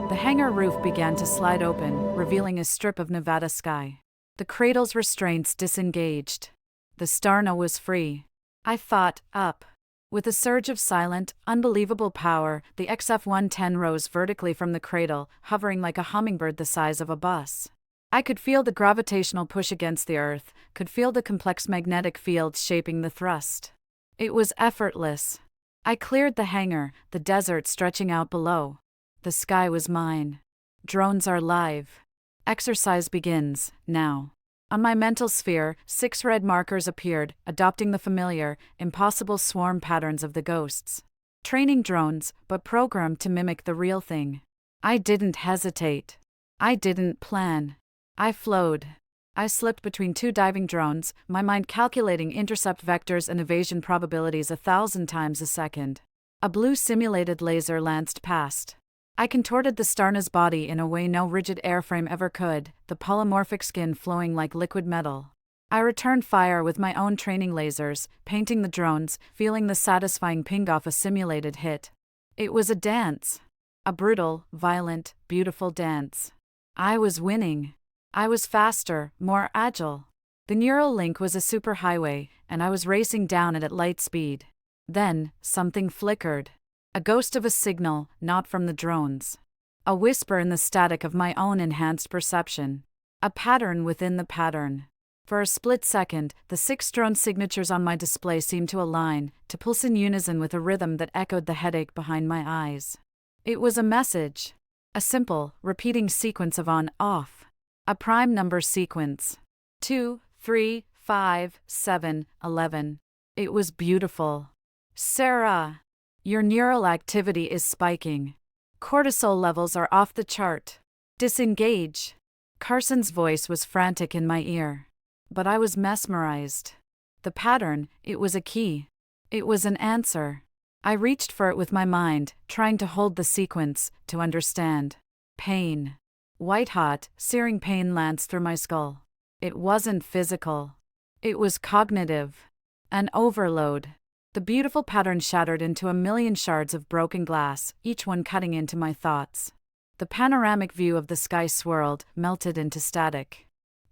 S2: The hangar roof began to slide open, revealing a strip of Nevada sky. The cradle's restraints disengaged. The Starna was free. I thought, up. With a surge of silent, unbelievable power, the XF-110 rose vertically from the cradle, hovering like a hummingbird the size of a bus. I could feel the gravitational push against the Earth, could feel the complex magnetic fields shaping the thrust. It was effortless. I cleared the hangar, the desert stretching out below. The sky was mine. Drones are live. Exercise begins, now. On my mental sphere, 6 red markers appeared, adopting the familiar, impossible swarm patterns of the ghosts. Training drones, but programmed to mimic the real thing. I didn't hesitate. I didn't plan. I flowed. I slipped between 2 diving drones, my mind calculating intercept vectors and evasion probabilities 1,000 times a second. A blue simulated laser lanced past. I contorted the Starna's body in a way no rigid airframe ever could, the polymorphic skin flowing like liquid metal. I returned fire with my own training lasers, painting the drones, feeling the satisfying ping off a simulated hit. It was a dance. A brutal, violent, beautiful dance. I was winning. I was faster, more agile. The neural link was a superhighway, and I was racing down it at light speed. Then, something flickered. A ghost of a signal, not from the drones. A whisper in the static of my own enhanced perception. A pattern within the pattern. For a split second, the 6 drone signatures on my display seemed to align, to pulse in unison with a rhythm that echoed the headache behind my eyes. It was a message. A simple, repeating sequence of on-off. A prime number sequence. 2, 3, 5, 7, 11. It was beautiful. Sarah, your neural activity is spiking. Cortisol levels are off the chart. Disengage. Carson's voice was frantic in my ear. But I was mesmerized. The pattern, it was a key. It was an answer. I reached for it with my mind, trying to hold the sequence, to understand. Pain. White-hot, searing pain lanced through my skull. It wasn't physical. It was cognitive. An overload. The beautiful pattern shattered into a million shards of broken glass, each one cutting into my thoughts. The panoramic view of the sky swirled, melted into static.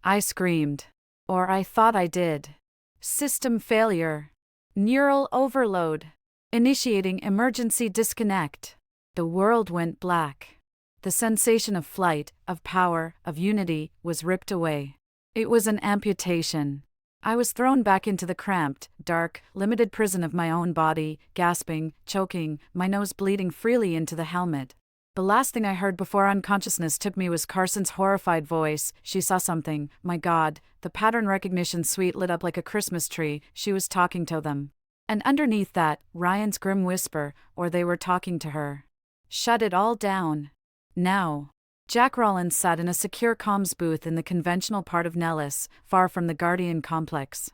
S2: I screamed. Or I thought I did. System failure. Neural overload. Initiating emergency disconnect. The world went black. The sensation of flight, of power, of unity, was ripped away. It was an amputation. I was thrown back into the cramped, dark, limited prison of my own body, gasping, choking, my nose bleeding freely into the helmet. The last thing I heard before unconsciousness took me was Carson's horrified voice. She saw something. My God, the pattern recognition suite lit up like a Christmas tree. She was talking to them. And underneath that, Ryan's grim whisper, or they were talking to her. Shut it all down. Now. Jack Rollins sat in a secure comms booth in the conventional part of Nellis, far from the Guardian complex.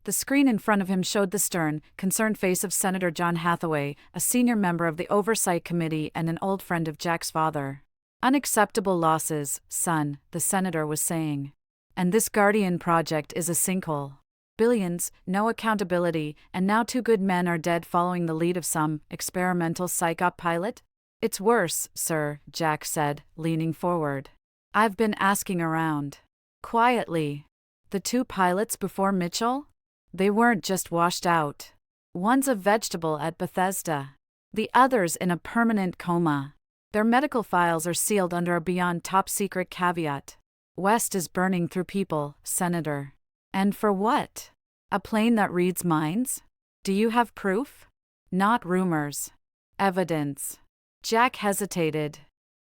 S2: The screen in front of him showed the stern, concerned face of Senator John Hathaway, a senior member of the Oversight Committee and an old friend of Jack's father. Unacceptable losses, son, the senator was saying. And this Guardian project is a sinkhole. Billions, no accountability, and now 2 good men are dead following the lead of some experimental psyop pilot? It's worse, sir, Jack said, leaning forward. I've been asking around. Quietly. The 2 pilots before Mitchell? They weren't just washed out. One's a vegetable at Bethesda. The other's in a permanent coma. Their medical files are sealed under a beyond top-secret caveat. West is burning through people, Senator. And for what? A plane that reads minds? Do you have proof? Not rumors. Evidence. Jack hesitated.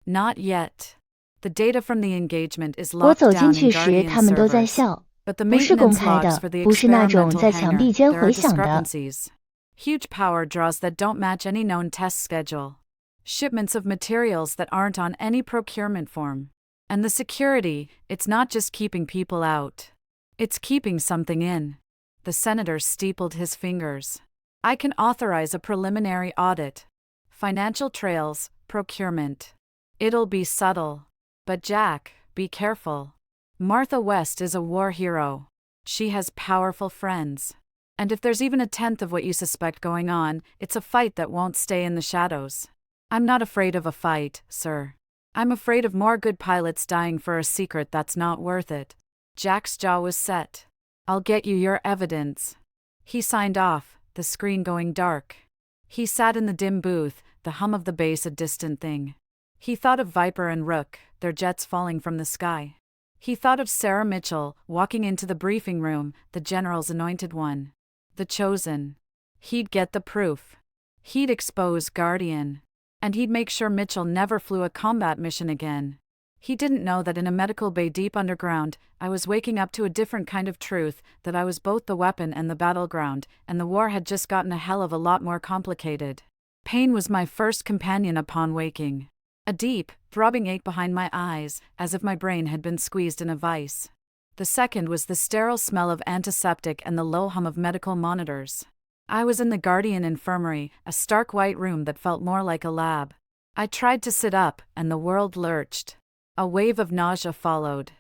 S2: Not yet. The data from the engagement is
S1: 我
S2: locked
S1: 走
S2: down
S1: 进
S2: in
S1: 去时，
S2: Guardian
S1: 他们都在
S2: servers.
S1: 笑，
S2: But the
S1: 不是公
S2: maintenance
S1: 开
S2: logs
S1: 的，
S2: for the
S1: 不是那种
S2: experimental
S1: 在墙壁
S2: hangar,
S1: 间
S2: there are
S1: 回响的。
S2: discrepancies. Huge power draws that don't match any known test schedule. Shipments of materials that aren't on any procurement form. And the security, it's not just keeping people out. It's keeping something in. The senator steepled his fingers. I can authorize a preliminary audit. Financial trails, procurement. It'll be subtle. But Jack, be careful. Martha West is a war hero. She has powerful friends. And if there's even a tenth of what you suspect going on, it's a fight that won't stay in the shadows. I'm not afraid of a fight, sir. I'm afraid of more good pilots dying for a secret that's not worth it. Jack's jaw was set. I'll get you your evidence. He signed off, the screen going dark. He sat in the dim booth, the hum of the bass a distant thing. He thought of Viper and Rook, their jets falling from the sky. He thought of Sarah Mitchell, walking into the briefing room, the general's anointed one. The chosen. He'd get the proof. He'd expose Guardian. And he'd make sure Mitchell never flew a combat mission again. He didn't know that in a medical bay deep underground, I was waking up to a different kind of truth, that I was both the weapon and the battleground, and the war had just gotten a hell of a lot more complicated. Pain was my first companion upon waking. A deep, throbbing ache behind my eyes, as if my brain had been squeezed in a vice. The second was the sterile smell of antiseptic and the low hum of medical monitors. I was in the Guardian infirmary, a stark white room that felt more like a lab. I tried to sit up, and the world lurched. A wave of nausea followed.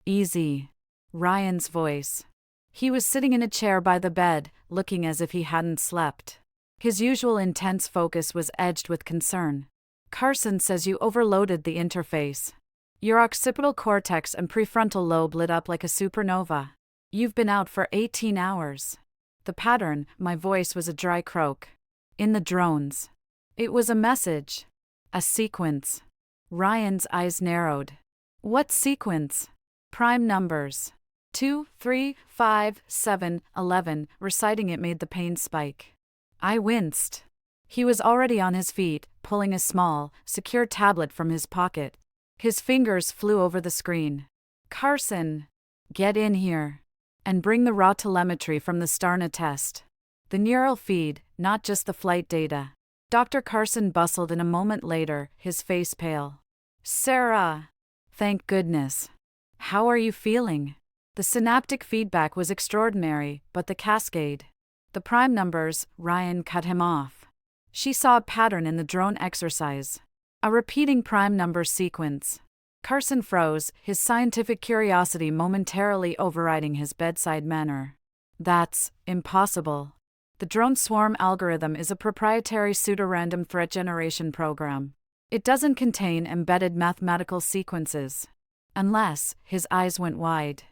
S2: Easy. Ryan's voice. He was sitting in a chair by the bed, looking as if he hadn't slept. His usual intense focus was edged with concern. Carson says you overloaded the interface. Your occipital cortex and prefrontal lobe lit up like a supernova. You've been out for 18 hours. The pattern, my voice was a dry croak. In the drones. It was a message. A sequence. Ryan's eyes narrowed. What sequence? Prime numbers. 2, 3, 5, 7, 11, reciting it made the pain spike. I winced. He was already on his feet, pulling a small, secure tablet from his pocket. His fingers flew over the screen. Carson, get in here. And bring the raw telemetry from the Starna test. The neural feed, not just the flight data. Dr. Carson bustled in a moment later, his face pale. Sarah! Thank goodness. How are you feeling? The synaptic feedback was extraordinary, but the cascade. The prime numbers, Ryan cut him off. She saw a pattern in the drone exercise. A repeating prime number sequence. Carson froze, his scientific curiosity momentarily overriding his bedside manner. That's impossible. The drone swarm algorithm is a proprietary pseudorandom threat generation program. It doesn't contain embedded mathematical sequences. Unless, his eyes went wide.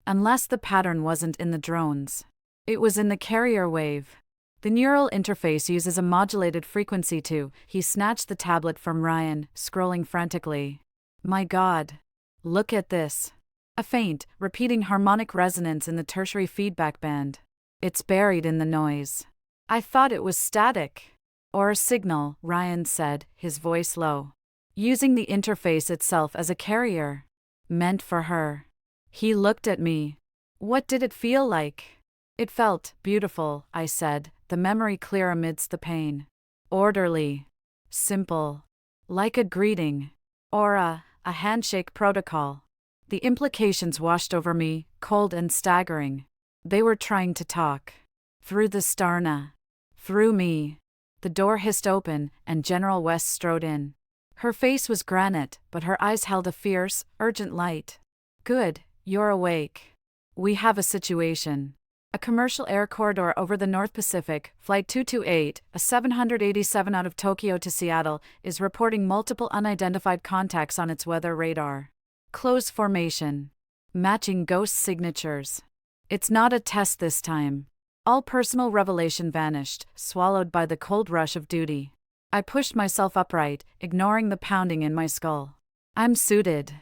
S2: Unless the pattern wasn't in the drones. It was in the carrier wave. The neural interface uses a modulated frequency too. He snatched the tablet from Ryan, scrolling frantically. My God. Look at this. A faint, repeating harmonic resonance in the tertiary feedback band. It's buried in the noise. I thought it was static. Or a signal, Ryan said, his voice low. Using the interface itself as a carrier. Meant for her. He looked at me. What did it feel like? It felt beautiful, I said, the memory clear amidst the pain. Orderly. Simple. Like a greeting. Or a handshake protocol. The implications washed over me, cold and staggering. They were trying to talk. Through the Starna. Through me. The door hissed open, and General West strode in. Her face was granite, but her eyes held a fierce, urgent light. Good, you're awake. We have a situation. A commercial air corridor over the North Pacific, Flight 228, a 787 out of Tokyo to Seattle, is reporting multiple unidentified contacts on its weather radar. Close formation. Matching ghost signatures. It's not a test this time. All personal revelation vanished, swallowed by the cold rush of duty. I pushed myself upright, ignoring the pounding in my skull. I'm suited.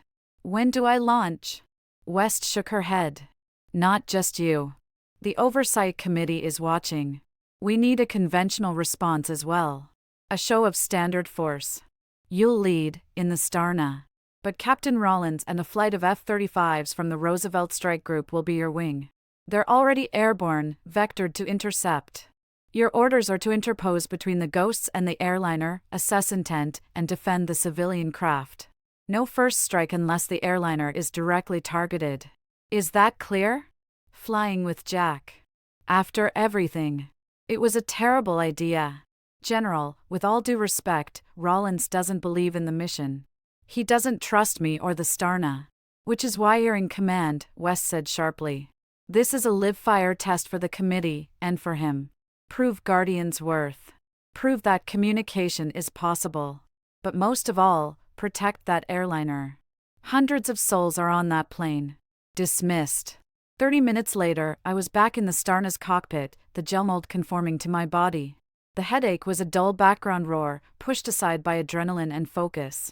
S2: When do I launch? West shook her head. Not just you. The Oversight Committee is watching. We need a conventional response as well. A show of standard force. You'll lead, in the Starna. But Captain Rollins and a flight of F-35s from the Roosevelt Strike Group will be your wing. They're already airborne, vectored to intercept. Your orders are to interpose between the ghosts and the airliner, assess intent, and defend the civilian craft. No first strike unless the airliner is directly targeted. Is that clear? Flying with Jack. After everything. It was a terrible idea. General, with all due respect, Rollins doesn't believe in the mission. He doesn't trust me or the Starna. Which is why you're in command, West said sharply. This is a live-fire test for the committee, and for him. Prove Guardian's worth. Prove that communication is possible. But most of all, protect that airliner. Hundreds of souls are on that plane. Dismissed. 30 minutes later, I was back in the Starna's cockpit, the gel mold conforming to my body. The headache was a dull background roar, pushed aside by adrenaline and focus.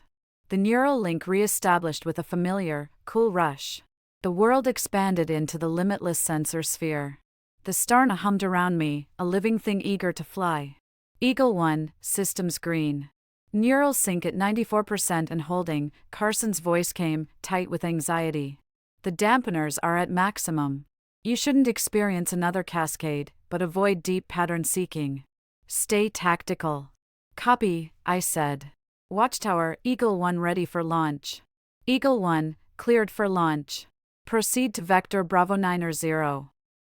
S2: The neural link re-established with a familiar, cool rush. The world expanded into the limitless sensor sphere. The Starna hummed around me, a living thing eager to fly. Eagle 1, systems green. Neural sync at 94% and holding, Carson's voice came, tight with anxiety. The dampeners are at maximum. You shouldn't experience another cascade, but avoid deep pattern seeking. Stay tactical. Copy, I said. Watchtower, Eagle 1 ready for launch. Eagle 1, cleared for launch. Proceed to Vector Bravo 9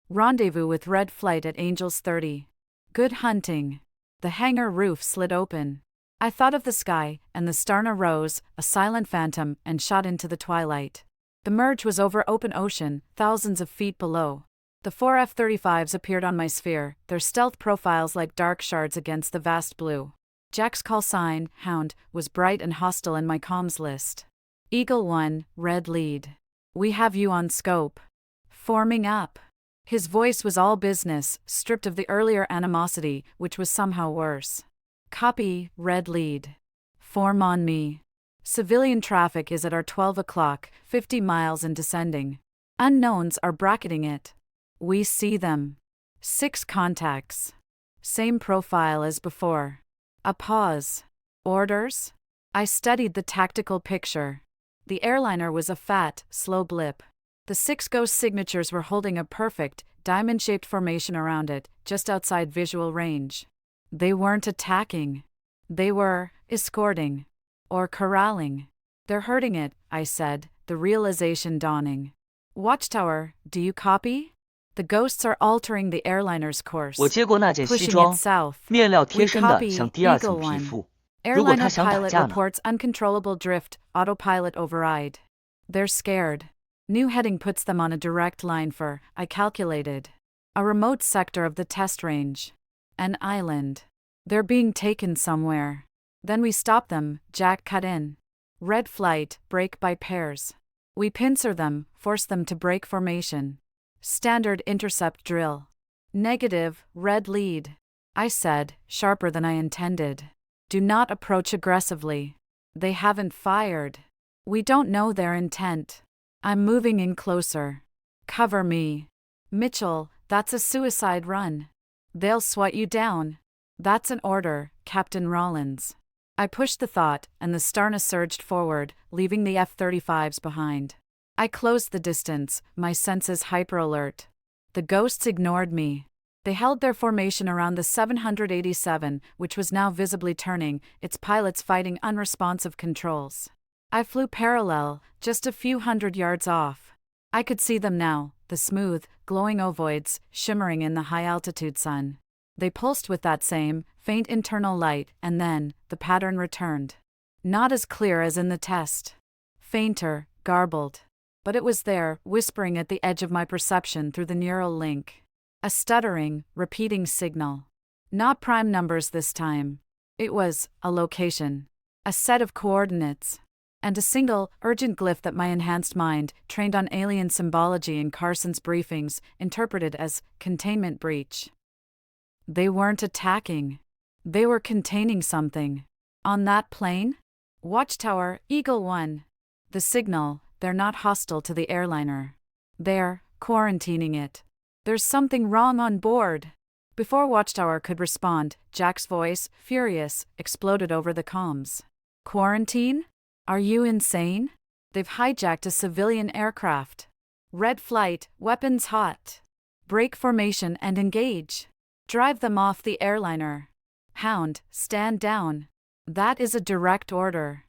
S2: Rendezvous with Red Flight at Angels 30. Good hunting. The hangar roof slid open. I thought of the sky, and the Starna rose, a silent phantom, and shot into the twilight. The merge was over open ocean, thousands of feet below. The 4 F-35s appeared on my sphere, their stealth profiles like dark shards against the vast blue. Jack's call sign, Hound, was bright and hostile in my comms list. Eagle One, red lead. We have you on scope. Forming up. His voice was all business, stripped of the earlier animosity, which was somehow worse. Copy, red lead. Form on me. Civilian traffic is at our 12 o'clock, 50 miles and descending. Unknowns are bracketing it. We see them. 6 contacts. Same profile as before. A pause. Orders? I studied the tactical picture. The airliner was a fat, slow blip. The 6 ghost signatures were holding a perfect, diamond-shaped formation around it, just outside visual range. They weren't attacking. They were escorting. Or corralling. They're hurting it, I said, the realization dawning. Watchtower, do you copy? The ghosts are altering the airliner's course.
S1: 我接过那件西装，面料贴身的像第二层皮肤。如果他想打架呢？
S2: Airliner pilot reports uncontrollable drift, autopilot override. They're scared. New heading puts them on a direct line for, I calculated, a remote sector of the test range. An island. They're being taken somewhere. Then we stop them, Jack cut in. Red flight, break by pairs. We pincer them, force them to break formation. Standard intercept drill. Negative, red lead. I said, sharper than I intended. Do not approach aggressively. They haven't fired. We don't know their intent. I'm moving in closer. Cover me. Mitchell, that's a suicide run. They'll swat you down. That's an order, Captain Rollins. I pushed the thought, and the Starna surged forward, leaving the F-35s behind. I closed the distance, my senses hyper-alert. The ghosts ignored me. They held their formation around the 787, which was now visibly turning, its pilots fighting unresponsive controls. I flew parallel, just a few hundred yards off. I could see them now, the smooth, glowing ovoids, shimmering in the high-altitude sun. They pulsed with that same, faint internal light, and then, the pattern returned. Not as clear as in the test. Fainter, garbled. But it was there, whispering at the edge of my perception through the neural link. A stuttering, repeating signal. Not prime numbers this time. It was a location. A set of coordinates. And a single, urgent glyph that my enhanced mind, trained on alien symbology in Carson's briefings, interpreted as containment breach. They weren't attacking. They were containing something. On that plane? Watchtower, Eagle One. The signal, they're not hostile to the airliner. They're quarantining it. There's something wrong on board. Before Watchtower could respond, Jack's voice, furious, exploded over the comms. Quarantine? Are you insane? They've hijacked a civilian aircraft. Red flight, weapons hot. Break formation and engage. Drive them off the airliner. Hound, stand down. That is a direct order.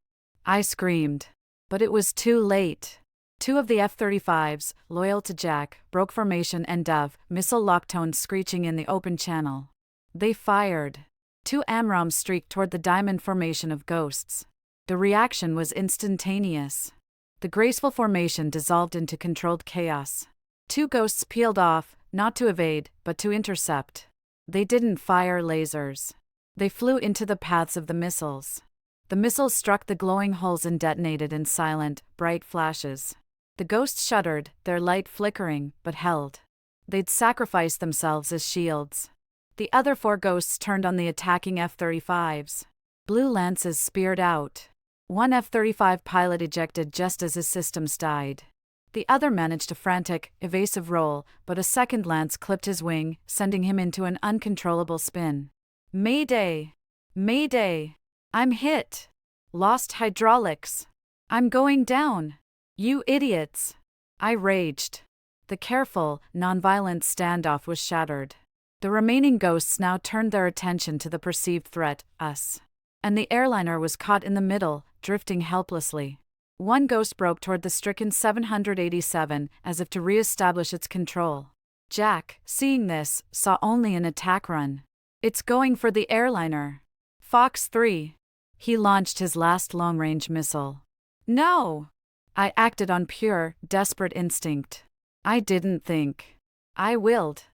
S2: I screamed. But it was too late. 2 of the F-35s, loyal to Jack, broke formation and dove, missile lock tones screeching in the open channel. They fired. 2 AMRAAMs streaked toward the diamond formation of ghosts. The reaction was instantaneous. The graceful formation dissolved into controlled chaos. 2 ghosts peeled off, not to evade, but to intercept. They didn't fire lasers. They flew into the paths of the missiles. The missiles struck the glowing holes and detonated in silent, bright flashes. The ghosts shuddered, their light flickering, but held. They'd sacrificed themselves as shields. The other 4 ghosts turned on the attacking F-35s. Blue lances speared out. 1 F-35 pilot ejected just as his systems died. The other managed a frantic, evasive roll, but a second lance clipped his wing, sending him into an uncontrollable spin. Mayday! Mayday! I'm hit! Lost hydraulics! I'm going down! You idiots! I raged. The careful, nonviolent standoff was shattered. The remaining ghosts now turned their attention to the perceived threat, us. And the airliner was caught in the middle, drifting helplessly. 1 ghost broke toward the stricken 787, as if to re-establish its control. Jack, seeing this, saw only an attack run. It's going for the airliner. Fox 3. He launched his last long-range missile. No! I acted on pure, desperate instinct. I didn't think. I willed.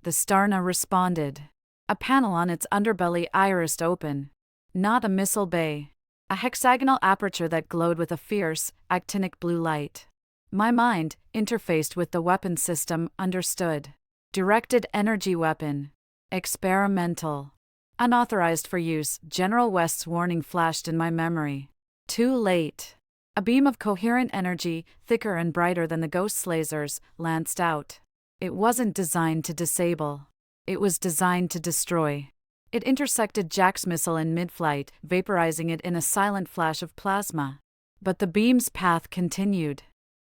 S2: The Starna responded. A panel on its underbelly irised open. Not a missile bay. A hexagonal aperture that glowed with a fierce, actinic blue light. My mind, interfaced with the weapon system, understood. Directed energy weapon. Experimental. Unauthorized for use, General West's warning flashed in my memory. Too late. A beam of coherent energy, thicker and brighter than the ghost's lasers, lanced out. It wasn't designed to disable. It was designed to destroy. It intersected Jack's missile in mid-flight, vaporizing it in a silent flash of plasma. But the beam's path continued.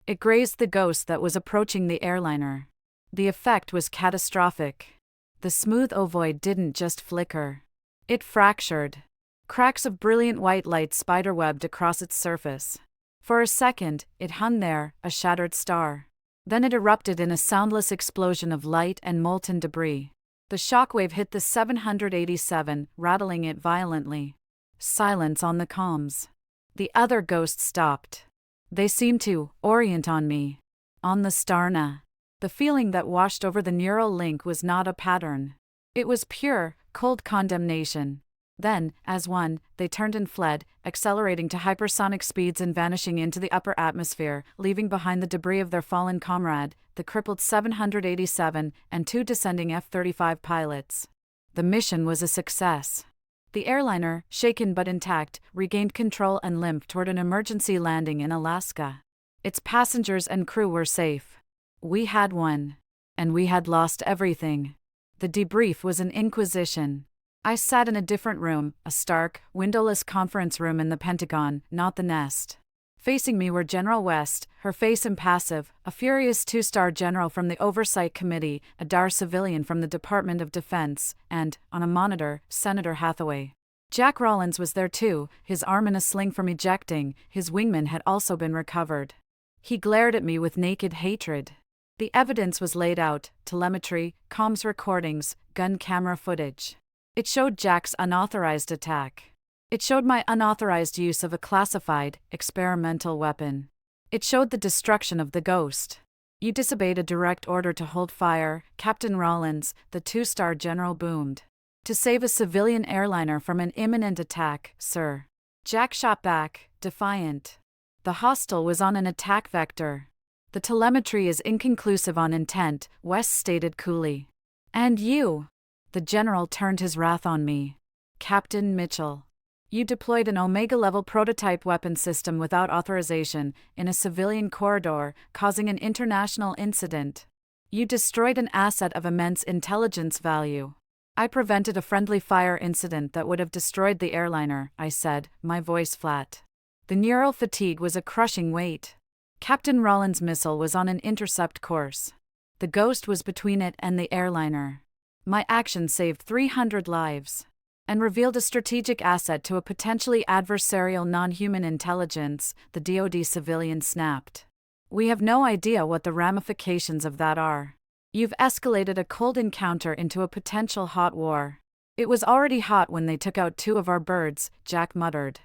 S2: It grazed the ghost that was approaching the airliner. The effect was catastrophic. The smooth ovoid didn't just flicker. It fractured. Cracks of brilliant white light spiderwebbed across its surface. For a second, it hung there, a shattered star. Then it erupted in a soundless explosion of light and molten debris. The shockwave hit the 787, rattling it violently. Silence on the comms. The other ghosts stopped. They seemed to orient on me. On the Starna. The feeling that washed over the neural link was not a pattern. It was pure, cold condemnation. Then, as one, they turned and fled, accelerating to hypersonic speeds and vanishing into the upper atmosphere, leaving behind the debris of their fallen comrade, the crippled 787, and 2 descending F-35 pilots. The mission was a success. The airliner, shaken but intact, regained control and limped toward an emergency landing in Alaska. Its passengers and crew were safe. We had won. And we had lost everything. The debrief was an inquisition. I sat in a different room, a stark, windowless conference room in the Pentagon, not the nest. Facing me were General West, her face impassive, a furious 2-star general from the Oversight Committee, a DAR civilian from the Department of Defense, and, on a monitor, Senator Hathaway. Jack Rawlins was there too, his arm in a sling from ejecting. His wingman had also been recovered. He glared at me with naked hatred. The evidence was laid out: telemetry, comms recordings, gun camera footage. It showed Jack's unauthorized attack. It showed my unauthorized use of a classified, experimental weapon. It showed the destruction of the ghost. You disobeyed a direct order to hold fire, Captain Rawlins, the 2-star general boomed. To save a civilian airliner from an imminent attack, sir. Jack shot back, defiant. The hostile was on an attack vector. The telemetry is inconclusive on intent, West stated coolly. And you? The general turned his wrath on me. Captain Mitchell. You deployed an Omega-level prototype weapon system without authorization, in a civilian corridor, causing an international incident. You destroyed an asset of immense intelligence value. I prevented a friendly fire incident that would have destroyed the airliner, I said, my voice flat. The neural fatigue was a crushing weight. Captain Rawlins' missile was on an intercept course. The ghost was between it and the airliner. My action saved 300 lives. And revealed a strategic asset to a potentially adversarial non-human intelligence, the DoD civilian snapped. We have no idea what the ramifications of that are. You've escalated a cold encounter into a potential hot war. It was already hot when they took out 2 of our birds, Jack muttered.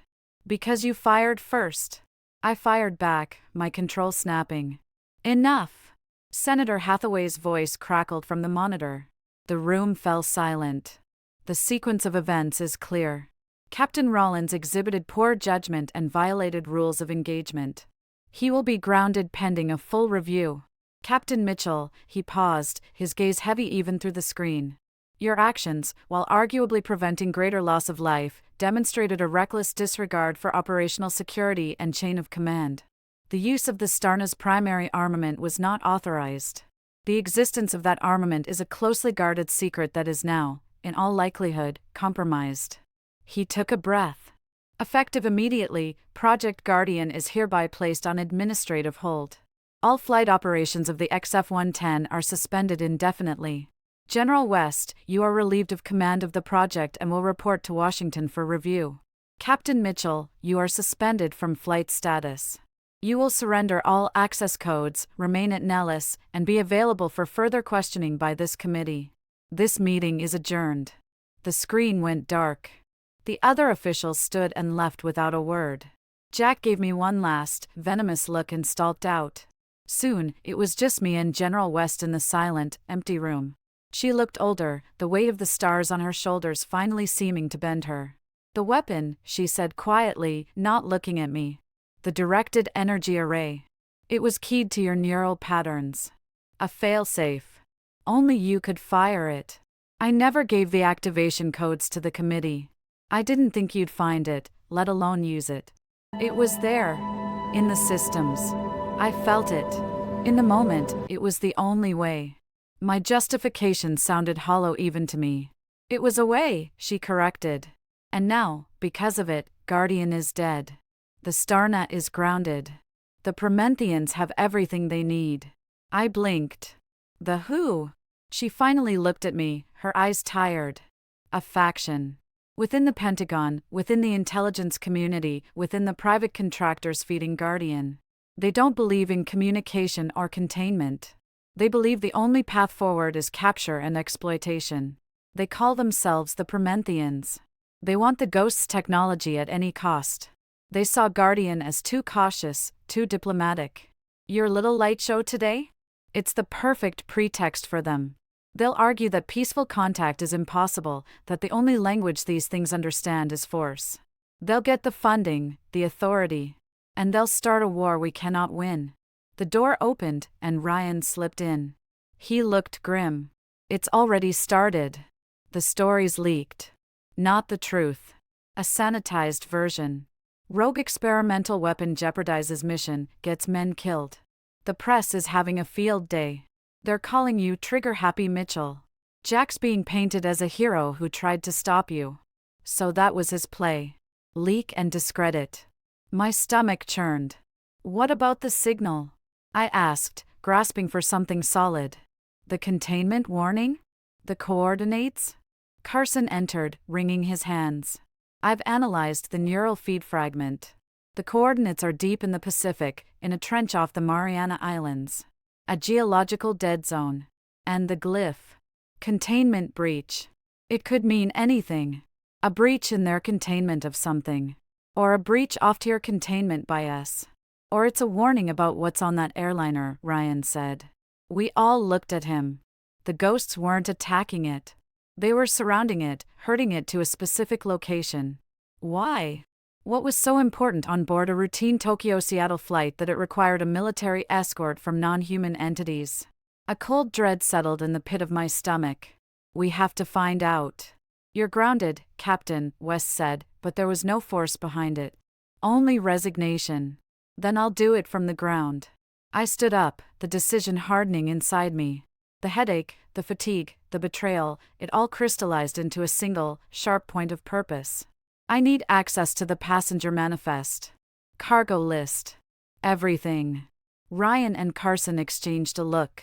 S2: Because you fired first. I fired back, my control snapping. Enough! Senator Hathaway's voice crackled from the monitor. The room fell silent. The sequence of events is clear. Captain Rawlins exhibited poor judgment and violated rules of engagement. He will be grounded pending a full review. Captain Mitchell, he paused, his gaze heavy even through the screen. Your actions, while arguably preventing greater loss of life, demonstrated a reckless disregard for operational security and chain of command. The use of the Starna's primary armament was not authorized. The existence of that armament is a closely guarded secret that is now, in all likelihood, compromised. He took a breath. Effective immediately, Project Guardian is hereby placed on administrative hold. All flight operations of the XF-110 are suspended indefinitely. General West, you are relieved of command of the project and will report to Washington for review. Captain Mitchell, you are suspended from flight status. You will surrender all access codes, remain at Nellis, and be available for further questioning by this committee. This meeting is adjourned. The screen went dark. The other officials stood and left without a word. Jack gave me one last, venomous look and stalked out. Soon, it was just me and General West in the silent, empty room. She looked older, the weight of the stars on her shoulders finally seeming to bend her. "The weapon," she said quietly, not looking at me. "The directed energy array. It was keyed to your neural patterns. A failsafe. Only you could fire it. I never gave the activation codes to the committee. I didn't think you'd find it, let alone use it. It was there. In the systems. I felt it. In the moment, it was the only way." My justification sounded hollow even to me. "It was a way," she corrected. "And now, because of it, Guardian is dead. The Starnet is grounded. The Prometheans have everything they need." I blinked. "The who?" She finally looked at me, her eyes tired. "A faction. Within the Pentagon, within the intelligence community, within the private contractors feeding Guardian. They don't believe in communication or containment. They believe the only path forward is capture and exploitation. They call themselves the Prometheans. They want the Ghost's technology at any cost. They saw Guardian as too cautious, too diplomatic. Your little light show today? It's the perfect pretext for them. They'll argue that peaceful contact is impossible, that the only language these things understand is force. They'll get the funding, the authority, and they'll start a war we cannot win." The door opened, and Ryan slipped in. He looked grim. "It's already started. The story's leaked. Not the truth. A sanitized version. Rogue experimental weapon jeopardizes mission, gets men killed. The press is having a field day. They're calling you Trigger-Happy Mitchell. Jack's being painted as a hero who tried to stop you. So that was his play. Leak and discredit." My stomach churned. "What about the signal?" I asked, grasping for something solid. "The containment warning? The coordinates?" Carson entered, wringing his hands. "I've analyzed the neural feed fragment. The coordinates are deep in the Pacific, in a trench off the Mariana Islands. A geological dead zone. And the glyph. Containment breach. It could mean anything. A breach in their containment of something. Or a breach off-tier containment by us. Or it's a warning about what's on that airliner," Ryan said. We all looked at him. The ghosts weren't attacking it. They were surrounding it, herding it to a specific location. Why? What was so important on board a routine Tokyo-Seattle flight that it required a military escort from non-human entities? A cold dread settled in the pit of my stomach. "We have to find out." "You're grounded, Captain," West said, but there was no force behind it. Only resignation. "Then I'll do it from the ground." I stood up, the decision hardening inside me. The headache, the fatigue, the betrayal, it all crystallized into a single, sharp point of purpose. I need access to the passenger manifest. Cargo list. Everything. Ryan and Carson exchanged a look.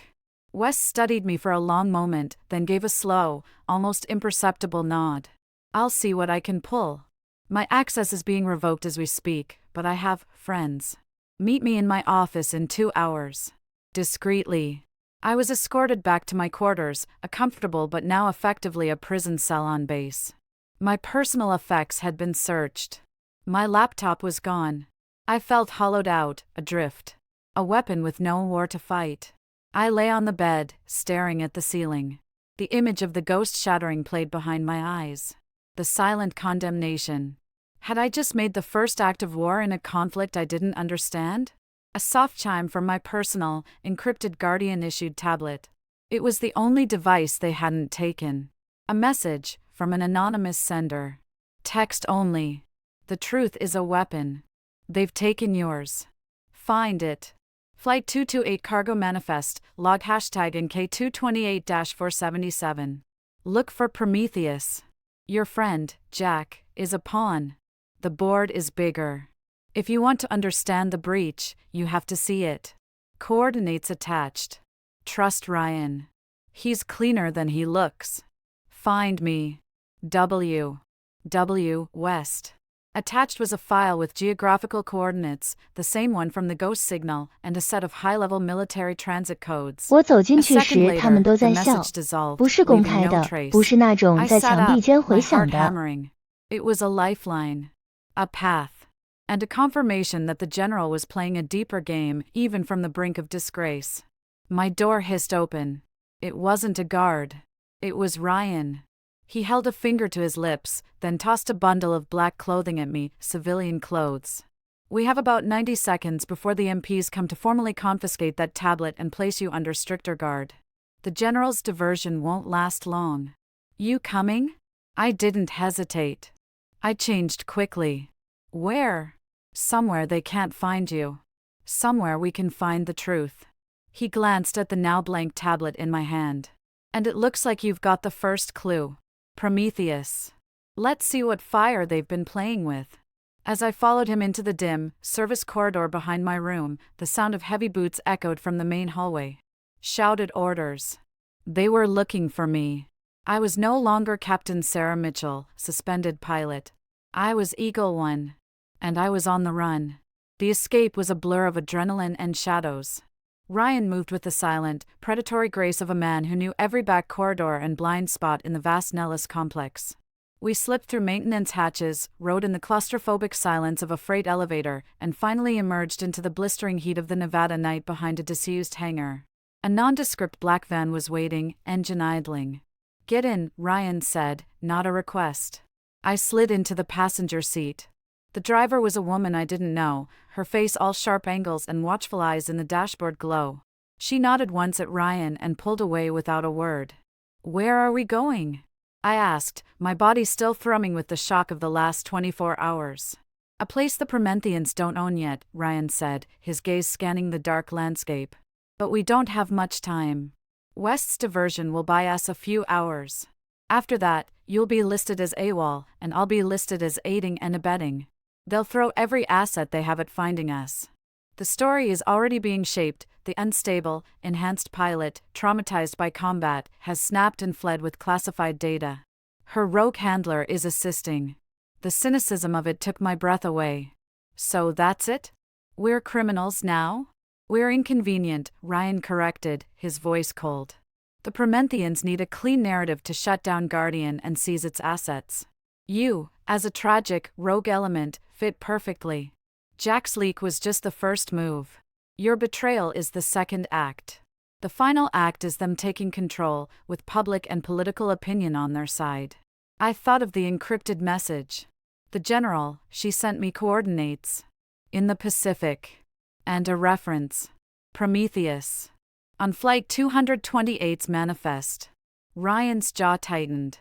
S2: Wes studied me for a long moment, then gave a slow, almost imperceptible nod. "I'll see what I can pull. My access is being revoked as we speak, but I have friends. Meet me in my office in 2 hours." Discreetly. I was escorted back to my quarters, a comfortable but now effectively a prison cell on base. My personal effects had been searched. My laptop was gone. I felt hollowed out, adrift. A weapon with no war to fight. I lay on the bed, staring at the ceiling. The image of the ghost shattering played behind my eyes. The silent condemnation. Had I just made the first act of war in a conflict I didn't understand? A soft chime from my personal, encrypted Guardian-issued tablet. It was the only device they hadn't taken. A message, from an anonymous sender. Text only. "The truth is a weapon. They've taken yours. Find it. Flight 228 Cargo Manifest, log hashtag NK228-477. Look for Prometheus. Your friend, Jack, is a pawn. The board is bigger. If you want to understand the breach, you have to see it. Coordinates attached. Trust Ryan. He's cleaner than he looks. Find me. W. West." Attached was a file with geographical coordinates, the same one from the ghost signal, and a set of high-level military transit codes.
S1: 我走进去时，他们都在笑，不是公开的，不是那种在墙壁间回响的。
S2: It was a lifeline. A path. and a confirmation that the general was playing a deeper game, even from the brink of disgrace. My door hissed open. It wasn't a guard. It was Ryan. He held a finger to his lips, then tossed a bundle of black clothing at me, civilian clothes. We have about 90 seconds before the MPs come to formally confiscate that tablet and place you under stricter guard. The general's diversion won't last long. You coming? I didn't hesitate. I changed quickly. Where? Somewhere they can't find you. Somewhere we can find the truth. He glanced at the now blank tablet in my hand. And it looks like you've got the first clue. Prometheus. Let's see what fire they've been playing with. As I followed him into the dim, service corridor behind my room, the sound of heavy boots echoed from the main hallway. Shouted orders. They were looking for me. I was no longer Captain Sarah Mitchell, suspended pilot. I was Eagle One. And I was on the run. The escape was a blur of adrenaline and shadows. Ryan moved with the silent, predatory grace of a man who knew every back corridor and blind spot in the vast Nellis complex. We slipped through maintenance hatches, rode in the claustrophobic silence of a freight elevator, and finally emerged into the blistering heat of the Nevada night behind a disused hangar. A nondescript black van was waiting, engine idling. Get in, Ryan said, not a request. I slid into the passenger seat. The driver was a woman I didn't know, her face all sharp angles and watchful eyes in the dashboard glow. She nodded once at Ryan and pulled away without a word. Where are we going? I asked, my body still thrumming with the shock of the last 24 hours. A place the Prometheans don't own yet, Ryan said, his gaze scanning the dark landscape. But we don't have much time. West's diversion will buy us a few hours. After that, you'll be listed as AWOL, and I'll be listed as aiding and abetting. They'll throw every asset they have at finding us. The story is already being shaped. The unstable, enhanced pilot, traumatized by combat, has snapped and fled with classified data. Her rogue handler is assisting. The cynicism of it took my breath away. So that's it? We're criminals now? We're inconvenient, Ryan corrected, his voice cold. The Prometheans need a clean narrative to shut down Guardian and seize its assets. You, as a tragic, rogue element, fit perfectly. Jack's leak was just the first move. Your betrayal is the second act. The final act is them taking control, with public and political opinion on their side. I thought of the encrypted message. The general, she sent me coordinates. In the Pacific. And a reference. Prometheus. On Flight 228's manifest. Ryan's jaw tightened.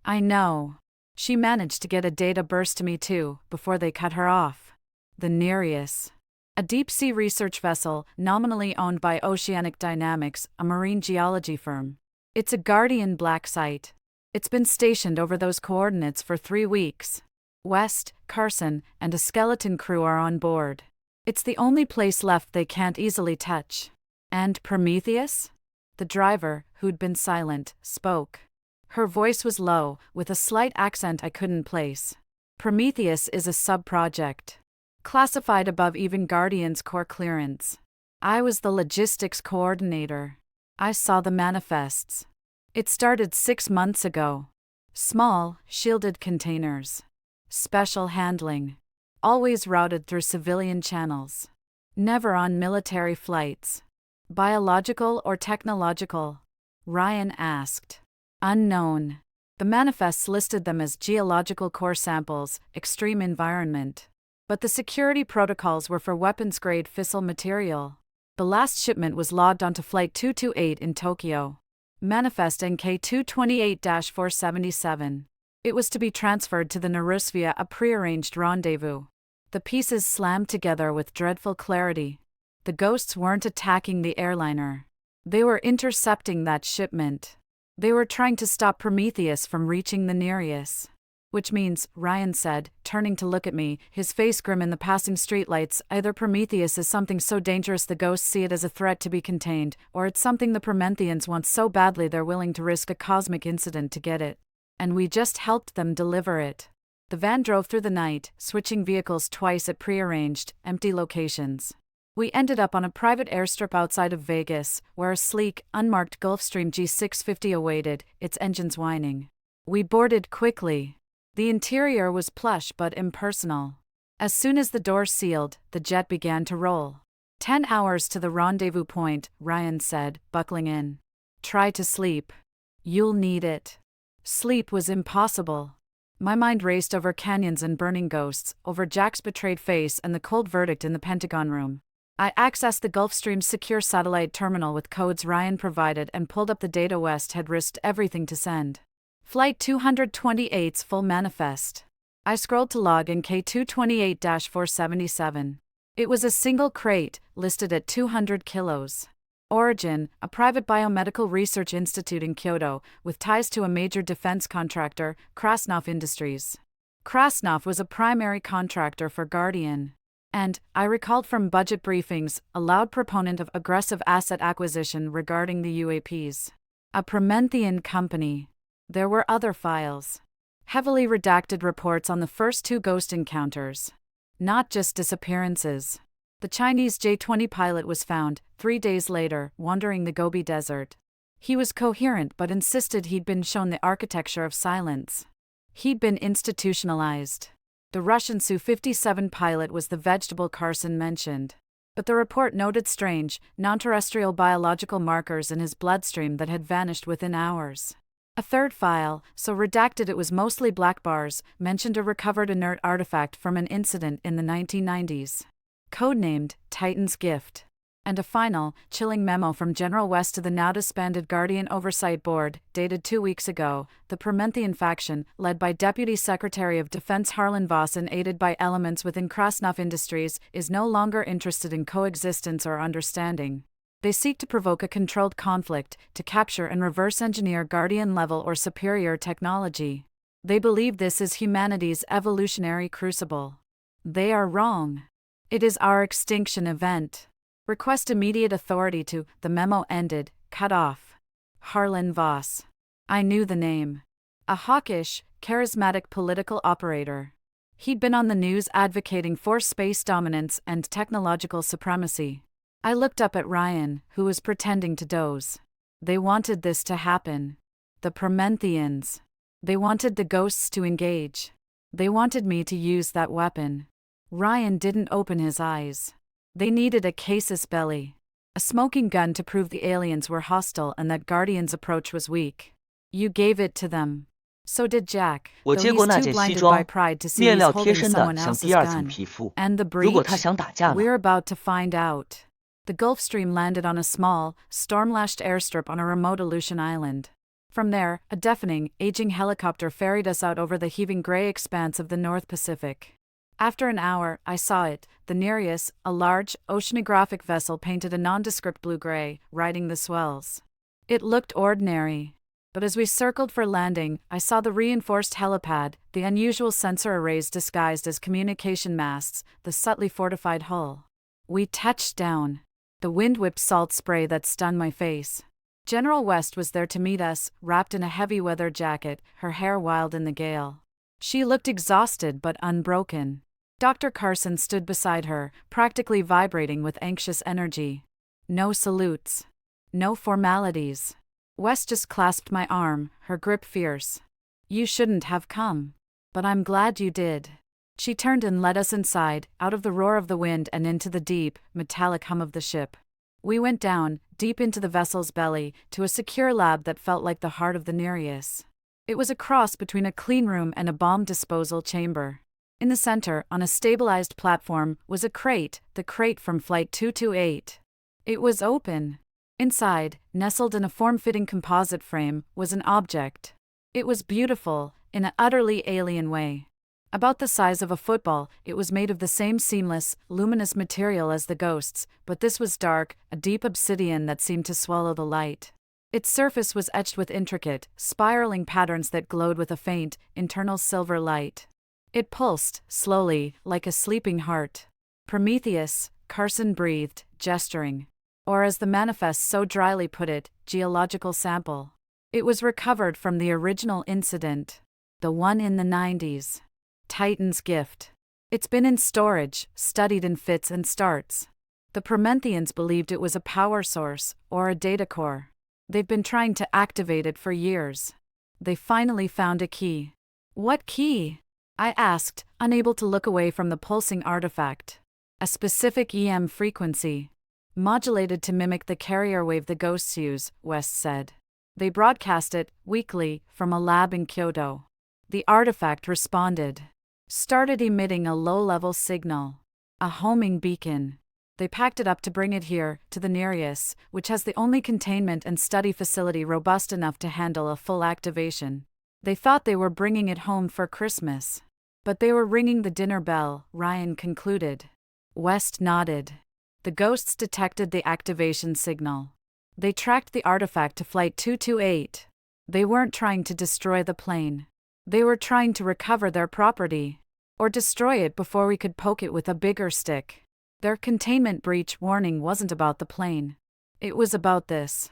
S2: I know. She managed to get a data burst to me too, before they cut her off. The Nereus. A deep-sea research vessel, nominally owned by Oceanic Dynamics, a marine geology firm. It's a Guardian black site. It's been stationed over those coordinates for 3 weeks. West, Carson, and a skeleton crew are on board. It's the only place left they can't easily touch. And Prometheus? The driver, who'd been silent, spoke. Her voice was low, with a slight accent I couldn't place. Prometheus is a sub-project. Classified above even Guardian's core clearance. I was the logistics coordinator. I saw the manifests. It started 6 months ago. Small, shielded containers. Special handling. Always routed through civilian channels. Never on military flights. Biological or technological? Ryan asked. Unknown. The manifests listed them as geological core samples, extreme environment. But the security protocols were for weapons-grade fissile material. The last shipment was logged onto Flight 228 in Tokyo. Manifest NK-228-477. It was to be transferred to the Nerus via a prearranged rendezvous. The pieces slammed together with dreadful clarity. The ghosts weren't attacking the airliner. They were intercepting that shipment. They were trying to stop Prometheus from reaching the Nereus. Which means, Ryan said, turning to look at me, his face grim in the passing streetlights, either Prometheus is something so dangerous the ghosts see it as a threat to be contained, or it's something the Prometheans want so badly they're willing to risk a cosmic incident to get it. And we just helped them deliver it. The van drove through the night, switching vehicles twice at prearranged, empty locations. We ended up on a private airstrip outside of Vegas, where a sleek, unmarked Gulfstream G650 awaited, its engines whining. We boarded quickly. The interior was plush but impersonal. As soon as the door sealed, the jet began to roll. 10 hours to the rendezvous point, Ryan said, buckling in. Try to sleep. You'll need it. Sleep was impossible. My mind raced over canyons and burning ghosts, over Jack's betrayed face and the cold verdict in the Pentagon room. I accessed the Gulfstream's secure satellite terminal with codes Ryan provided and pulled up the data West had risked everything to send. Flight 228's full manifest. I scrolled to log in K228-477. It was a single crate, listed at 200 kilos. Origin, a private biomedical research institute in Kyoto, with ties to a major defense contractor, Krasnov Industries. Krasnov was a primary contractor for Guardian. And, I recalled from budget briefings, a loud proponent of aggressive asset acquisition regarding the UAPs. A Promethean company. There were other files. Heavily redacted reports on the first 2 ghost encounters. Not just disappearances. The Chinese J-20 pilot was found, 3 days later, wandering the Gobi Desert. He was coherent but insisted he'd been shown the architecture of silence. He'd been institutionalized. The Russian Su-57 pilot was the vegetable Carson mentioned. But the report noted strange, non-terrestrial biological markers in his bloodstream that had vanished within hours. A third file, so redacted it was mostly black bars, mentioned a recovered inert artifact from an incident in the 1990s. Codenamed Titan's Gift. And a final, chilling memo from General West to the now disbanded Guardian Oversight Board, dated 2 weeks ago. The Promethean faction, led by Deputy Secretary of Defense Harlan Voss and aided by elements within Krasnov Industries, is no longer interested in coexistence or understanding. They seek to provoke a controlled conflict, to capture and reverse engineer Guardian-level or superior technology. They believe this is humanity's evolutionary crucible. They are wrong. It is our extinction event. Request immediate authority to, the memo ended, cut off. Harlan Voss. I knew the name. A hawkish, charismatic political operator. He'd been on the news advocating for space dominance and technological supremacy. I looked up at Ryan, who was pretending to doze. They wanted this to happen. The Prometheans. They wanted the ghosts to engage. They wanted me to use that weapon. Ryan didn't open his eyes. They needed a casus belli. A smoking gun to prove the aliens were hostile and that Guardian's approach was weak. You gave it to them. So did Jack, though he's too blinded by pride to see he's holding someone else's gun. And the breach? We're about to find out. The Gulfstream landed on a small, storm-lashed airstrip on a remote Aleutian island. From there, a deafening, aging helicopter ferried us out over the heaving gray expanse of the North Pacific. After an hour, I saw it, the Nereus, a large, oceanographic vessel painted a nondescript blue-gray, riding the swells. It looked ordinary. But as we circled for landing, I saw the reinforced helipad, the unusual sensor arrays disguised as communication masts, the subtly fortified hull. We touched down. The wind whipped salt spray that stunned my face. General West was there to meet us, wrapped in a heavy weather jacket, her hair wild in the gale. She looked exhausted but unbroken. Dr. Carson stood beside her, practically vibrating with anxious energy. No salutes. No formalities. West just clasped my arm, her grip fierce. You shouldn't have come. But I'm glad you did. She turned and led us inside, out of the roar of the wind and into the deep, metallic hum of the ship. We went down, deep into the vessel's belly, to a secure lab that felt like the heart of the Nereus. It was a cross between a clean room and a bomb disposal chamber. In the center, on a stabilized platform, was a crate, the crate from Flight 228. It was open. Inside, nestled in a form-fitting composite frame, was an object. It was beautiful, in an utterly alien way. About the size of a football, it was made of the same seamless, luminous material as the ghosts, but this was dark, a deep obsidian that seemed to swallow the light. Its surface was etched with intricate, spiraling patterns that glowed with a faint, internal silver light. It pulsed, slowly, like a sleeping heart. Prometheus, Carson breathed, gesturing. Or as the manifest so dryly put it, geological sample. It was recovered from the original incident. The one in the 90s. Titan's Gift. It's been in storage, studied in fits and starts. The Prometheans believed it was a power source, or a data core. They've been trying to activate it for years. They finally found a key. What key? I asked, unable to look away from the pulsing artifact. A specific EM frequency. Modulated to mimic the carrier wave the ghosts use, West said. They broadcast it, weekly, from a lab in Kyoto. The artifact responded. Started emitting a low-level signal. A homing beacon. They packed it up to bring it here, to the Nereus, which has the only containment and study facility robust enough to handle a full activation. They thought they were bringing it home for Christmas. But they were ringing the dinner bell, Ryan concluded. West nodded. The ghosts detected the activation signal. They tracked the artifact to Flight 228. They weren't trying to destroy the plane. They were trying to recover their property. Or destroy it before we could poke it with a bigger stick. Their containment breach warning wasn't about the plane. It was about this.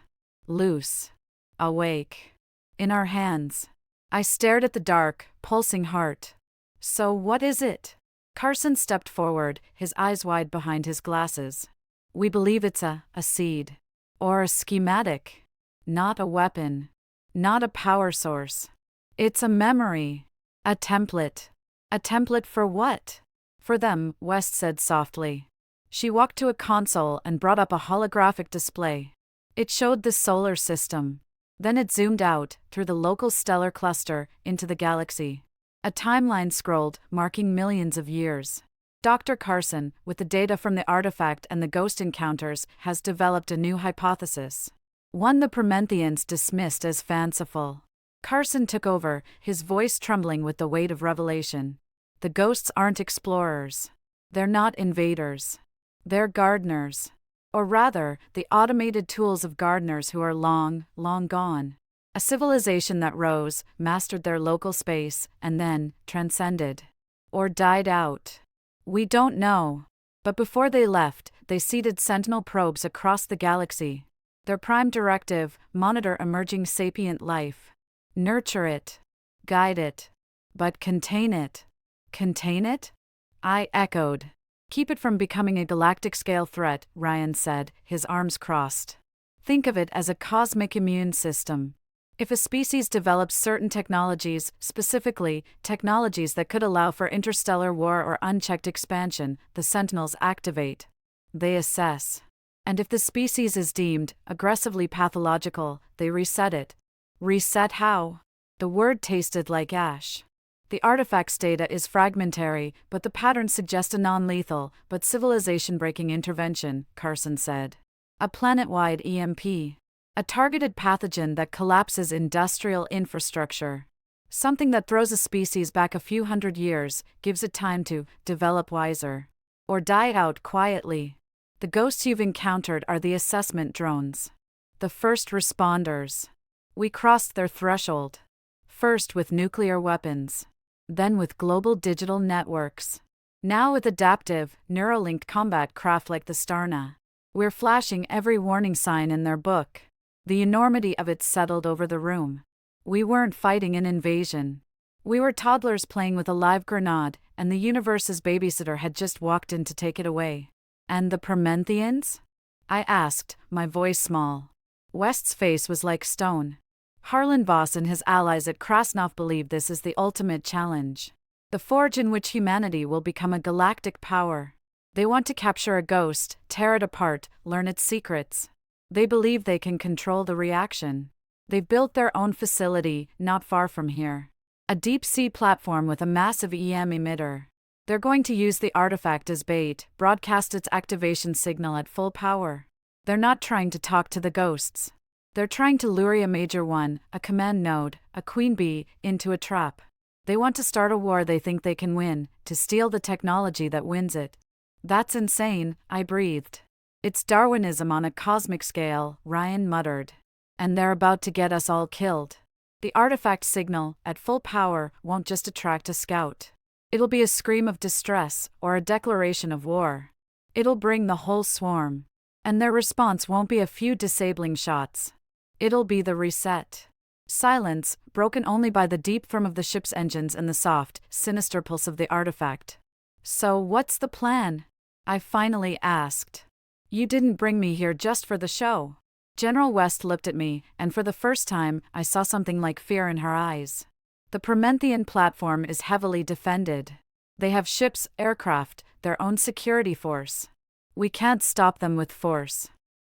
S2: Loose. Awake. In our hands. I stared at the dark, pulsing heart. So what is it? Carson stepped forward, his eyes wide behind his glasses. We believe it's a seed. Or a schematic. Not a weapon. Not a power source. It's a memory. A template. A template for what? For them, West said softly. She walked to a console and brought up a holographic display. It showed the solar system. Then it zoomed out, through the local stellar cluster, into the galaxy. A timeline scrolled, marking millions of years. Dr. Carson, with the data from the artifact and the ghost encounters, has developed a new hypothesis. One the Prometheans dismissed as fanciful. Carson took over, his voice trembling with the weight of revelation. The ghosts aren't explorers. They're not invaders. They're gardeners. Or rather, the automated tools of gardeners who are long, long gone. A civilization that rose, mastered their local space, and then transcended. Or died out. We don't know. But before they left, they seeded sentinel probes across the galaxy. Their prime directive, monitor emerging sapient life. Nurture it. Guide it. But contain it. Contain it? I echoed. Keep it from becoming a galactic-scale threat, Ryan said, his arms crossed. Think of it as a cosmic immune system. If a species develops certain technologies, specifically, technologies that could allow for interstellar war or unchecked expansion, the Sentinels activate. They assess. And if the species is deemed aggressively pathological, they reset it. Reset how? The word tasted like ash. The artifact's data is fragmentary, but the patterns suggest a non-lethal, but civilization-breaking intervention, Carson said. A planet-wide EMP. A targeted pathogen that collapses industrial infrastructure. Something that throws a species back a few hundred years, gives it time to develop wiser. Or die out quietly. The ghosts you've encountered are the assessment drones. The first responders. We crossed their threshold. First with nuclear weapons. Then with global digital networks. Now with adaptive, neuralinked combat craft like the Starna. We're flashing every warning sign in their book. The enormity of it settled over the room. We weren't fighting an invasion. We were toddlers playing with a live grenade, and the universe's babysitter had just walked in to take it away. And the Prometheans? I asked, my voice small. West's face was like stone. Harlan Voss and his allies at Krasnov believe this is the ultimate challenge. The forge in which humanity will become a galactic power. They want to capture a ghost, tear it apart, learn its secrets. They believe they can control the reaction. They've built their own facility, not far from here. A deep-sea platform with a massive EM emitter. They're going to use the artifact as bait, broadcast its activation signal at full power. They're not trying to talk to the ghosts. They're trying to lure a Major 1, a command node, a Queen Bee, into a trap. They want to start a war they think they can win, to steal the technology that wins it. That's insane, I breathed. It's Darwinism on a cosmic scale, Ryan muttered. And they're about to get us all killed. The artifact signal, at full power, won't just attract a scout. It'll be a scream of distress, or a declaration of war. It'll bring the whole swarm. And their response won't be a few disabling shots. It'll be the reset. Silence, broken only by the deep thrum of the ship's engines and the soft, sinister pulse of the artifact. So what's the plan? I finally asked. You didn't bring me here just for the show. General West looked at me, and for the first time, I saw something like fear in her eyes. The Promethean platform is heavily defended. They have ships, aircraft, their own security force. We can't stop them with force.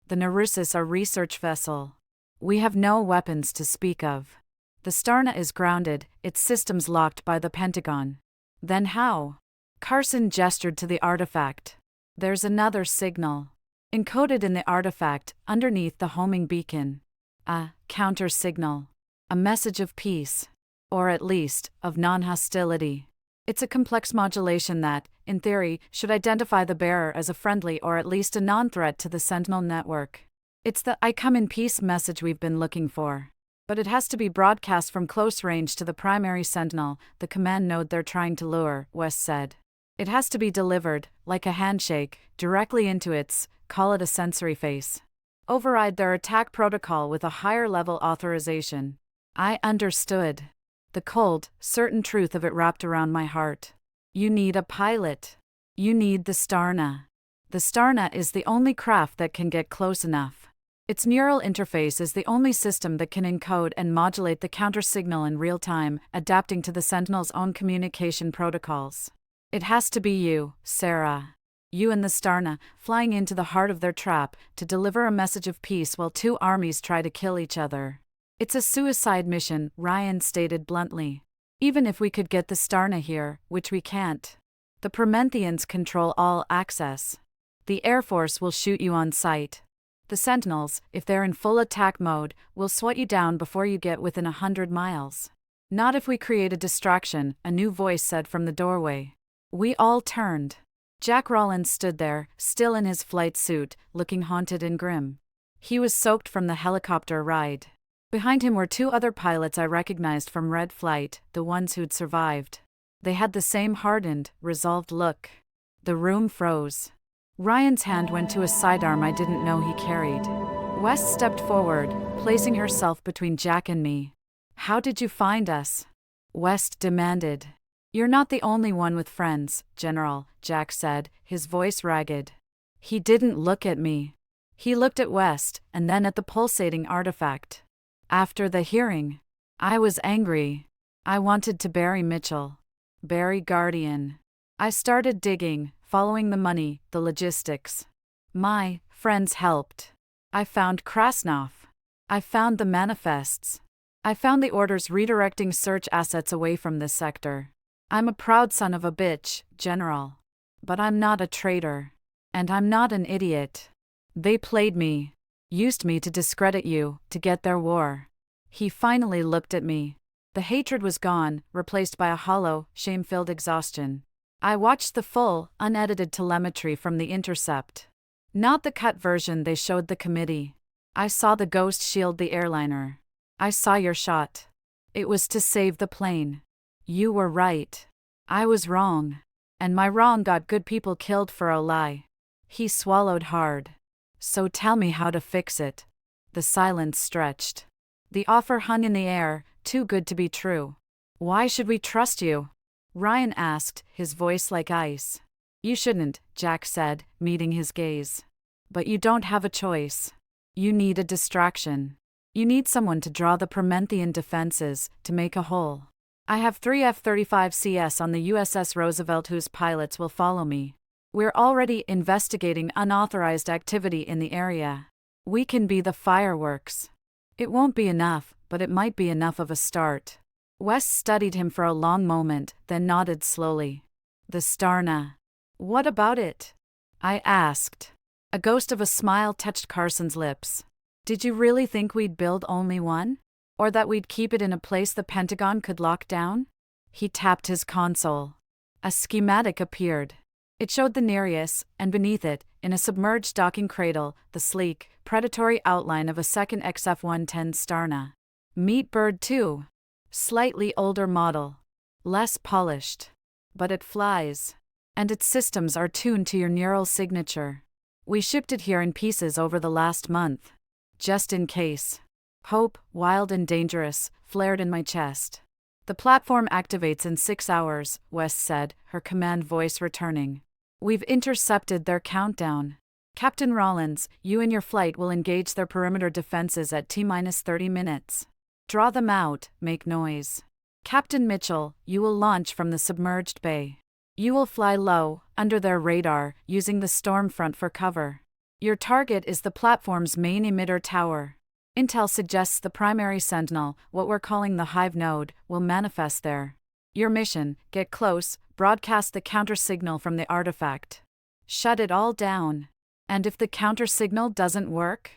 S2: The Nerusis are research vessel. We have no weapons to speak of. The Starna is grounded, its systems locked by the Pentagon. Then how? Carson gestured to the artifact. There's another signal. Encoded in the artifact, underneath the homing beacon. A counter signal. A message of peace. Or at least, of non-hostility. It's a complex modulation that, in theory, should identify the bearer as a friendly or at least a non-threat to the Sentinel network. It's the "I come in peace" message we've been looking for. But it has to be broadcast from close range to the primary Sentinel, the command node they're trying to lure, West said. It has to be delivered, like a handshake, directly into its, call it a sensory face. Override their attack protocol with a higher level authorization. I understood. The cold, certain truth of it wrapped around my heart. You need a pilot. You need the Starna. The Starna is the only craft that can get close enough. Its neural interface is the only system that can encode and modulate the counter signal in real time, adapting to the Sentinel's own communication protocols. It has to be you, Sarah. You and the Starna, flying into the heart of their trap to deliver a message of peace while two armies try to kill each other. It's a suicide mission, Ryan stated bluntly. Even if we could get the Starna here, which we can't. The Prometheans control all access. The Air Force will shoot you on sight. The Sentinels, if they're in full attack mode, will swat you down before you get within 100 miles. Not if we create a distraction, a new voice said from the doorway. We all turned. Jack Rollins stood there, still in his flight suit, looking haunted and grim. He was soaked from the helicopter ride. Behind him were two other pilots I recognized from Red Flight, the ones who'd survived. They had the same hardened, resolved look. The room froze. Ryan's hand went to a sidearm I didn't know he carried. West stepped forward, placing herself between Jack and me. How did you find us? West demanded. You're not the only one with friends, General, Jack said, his voice ragged. He didn't look at me. He looked at West, and then at the pulsating artifact. After the hearing, I was angry. I wanted to bury Mitchell. Bury Guardian. I started digging, following the money, the logistics. My friends helped. I found Krasnov. I found the manifests. I found the orders redirecting search assets away from this sector. I'm a proud son of a bitch, General. But I'm not a traitor. And I'm not an idiot. They played me. Used me to discredit you, to get their war. He finally looked at me. The hatred was gone, replaced by a hollow, shame-filled exhaustion. I watched the full, unedited telemetry from the intercept. Not the cut version they showed the committee. I saw the ghost shield the airliner. I saw your shot. It was to save the plane. You were right. I was wrong. And my wrong got good people killed for a lie. He swallowed hard. So tell me how to fix it. The silence stretched. The offer hung in the air, too good to be true. Why should we trust you? Ryan asked, his voice like ice. You shouldn't, Jack said, meeting his gaze. But you don't have a choice. You need a distraction. You need someone to draw the Promethean defenses, to make a hole. I have 3 F-35CS on the USS Roosevelt whose pilots will follow me. We're already investigating unauthorized activity in the area. We can be the fireworks. It won't be enough, but it might be enough of a start. West studied him for a long moment, then nodded slowly. The Starna. What about it? I asked. A ghost of a smile touched Carson's lips. Did you really think we'd build only one? Or that we'd keep it in a place the Pentagon could lock down? He tapped his console. A schematic appeared. It showed the Nereus, and beneath it, in a submerged docking cradle, the sleek, predatory outline of a second XF-110 Starna. Meet Bird 2. Slightly older model. Less polished. But it flies. And its systems are tuned to your neural signature. We shipped it here in pieces over the last month. Just in case. Hope, wild and dangerous, flared in my chest. The platform activates in 6 hours, West said, her command voice returning. We've intercepted their countdown. Captain Rollins, you and your flight will engage their perimeter defenses at T-30 minutes. Draw them out, make noise. Captain Mitchell, you will launch from the submerged bay. You will fly low, under their radar, using the storm front for cover. Your target is the platform's main emitter tower. Intel suggests the primary sentinel, what we're calling the hive node, will manifest there. Your mission, get close, broadcast the counter signal from the artifact. Shut it all down. And if the counter signal doesn't work?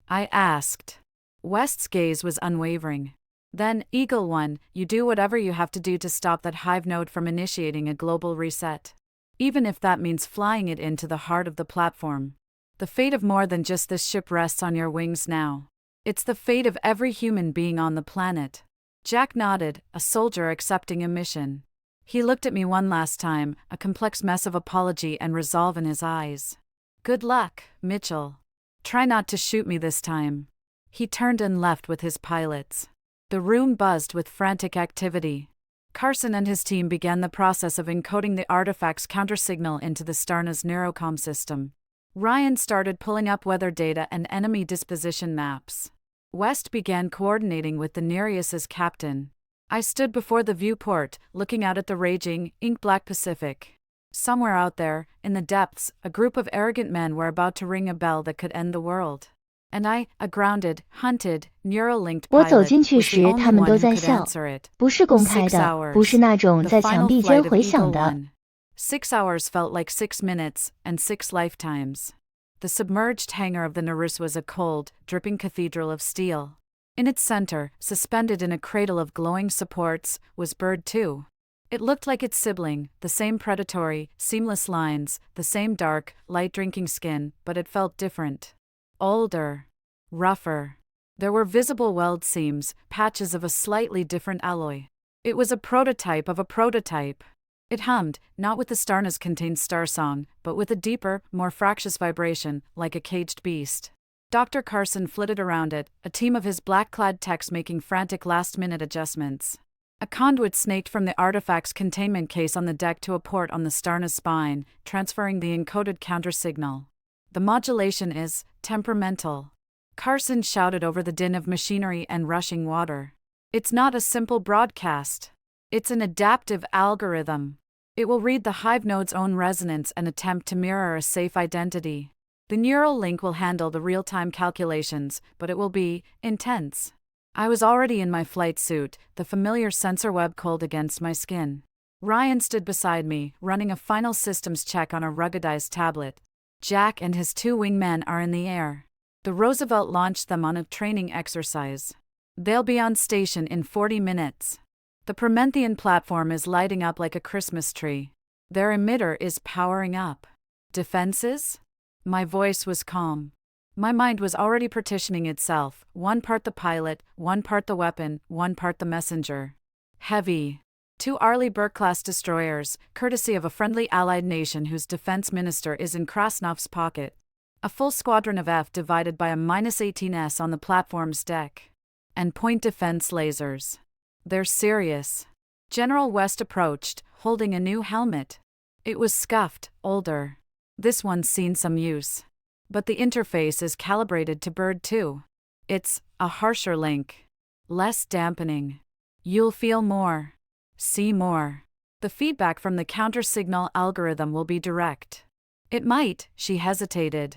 S2: I asked. West's gaze was unwavering. Then, Eagle One, you do whatever you have to do to stop that hive node from initiating a global reset. Even if that means flying it into the heart of the platform. The fate of more than just this ship rests on your wings now. It's the fate of every human being on the planet. Jack nodded, a soldier accepting a mission. He looked at me one last time, a complex mess of apology and resolve in his eyes. Good luck, Mitchell. Try not to shoot me this time. He turned and left with his pilots. The room buzzed with frantic activity. Carson and his team began the process of encoding the artifact's countersignal into the Starna's neurocom system. Ryan started pulling up weather data and enemy disposition maps. West began coordinating with the Nereus's captain. I stood before the viewport, looking out at the raging, ink-black Pacific. Somewhere out there, in the depths, a group of arrogant men were about to ring a bell that could end the world. And I, a grounded, hunted, neural-linked
S1: 我走
S2: pilot,
S1: 进去
S2: was the
S1: 时，
S2: only
S1: 他们
S2: one
S1: 都
S2: who
S1: 在
S2: could
S1: 笑，
S2: answer it.
S1: 不是公开
S2: 6
S1: 的，
S2: hours.
S1: 不是那种
S2: The
S1: 在墙
S2: final
S1: 壁间
S2: flight of
S1: 回
S2: Eagle
S1: 响的。
S2: One. 6 hours felt like 6 minutes, and 6 lifetimes. The submerged hangar of the Nerus was a cold, dripping cathedral of steel. In its center, suspended in a cradle of glowing supports, was Bird 2. It looked like its sibling, the same predatory, seamless lines, the same dark, light-drinking skin, but it felt different. Older. Rougher. There were visible weld seams, patches of a slightly different alloy. It was a prototype of a prototype. It hummed, not with the Starna's contained star song, but with a deeper, more fractious vibration, like a caged beast. Dr. Carson flitted around it, a team of his black-clad techs making frantic last-minute adjustments. A conduit snaked from the artifact's containment case on the deck to a port on the Starna's spine, transferring the encoded counter-signal. The modulation is temperamental. Carson shouted over the din of machinery and rushing water. It's not a simple broadcast. It's an adaptive algorithm. It will read the hive node's own resonance and attempt to mirror a safe identity. The neural link will handle the real-time calculations, but it will be intense. I was already in my flight suit, the familiar sensor web cold against my skin. Ryan stood beside me, running a final systems check on a ruggedized tablet. Jack and his 2 wingmen are in the air. The Roosevelt launched them on a training exercise. They'll be on station in 40 minutes. The Promethean platform is lighting up like a Christmas tree. Their emitter is powering up. Defenses? My voice was calm. My mind was already partitioning itself, one part the pilot, one part the weapon, one part the messenger. Heavy. 2 Arleigh Burke-class destroyers, courtesy of a friendly allied nation whose defense minister is in Krasnov's pocket. A full squadron of F divided by a -18S on the platform's deck. And point defense lasers. They're serious. General West approached, holding a new helmet. It was scuffed, older. This one's seen some use. But the interface is calibrated to Bird 2. It's a harsher link. Less dampening. You'll feel more. See more. The feedback from the counter-signal algorithm will be direct. It might, she hesitated.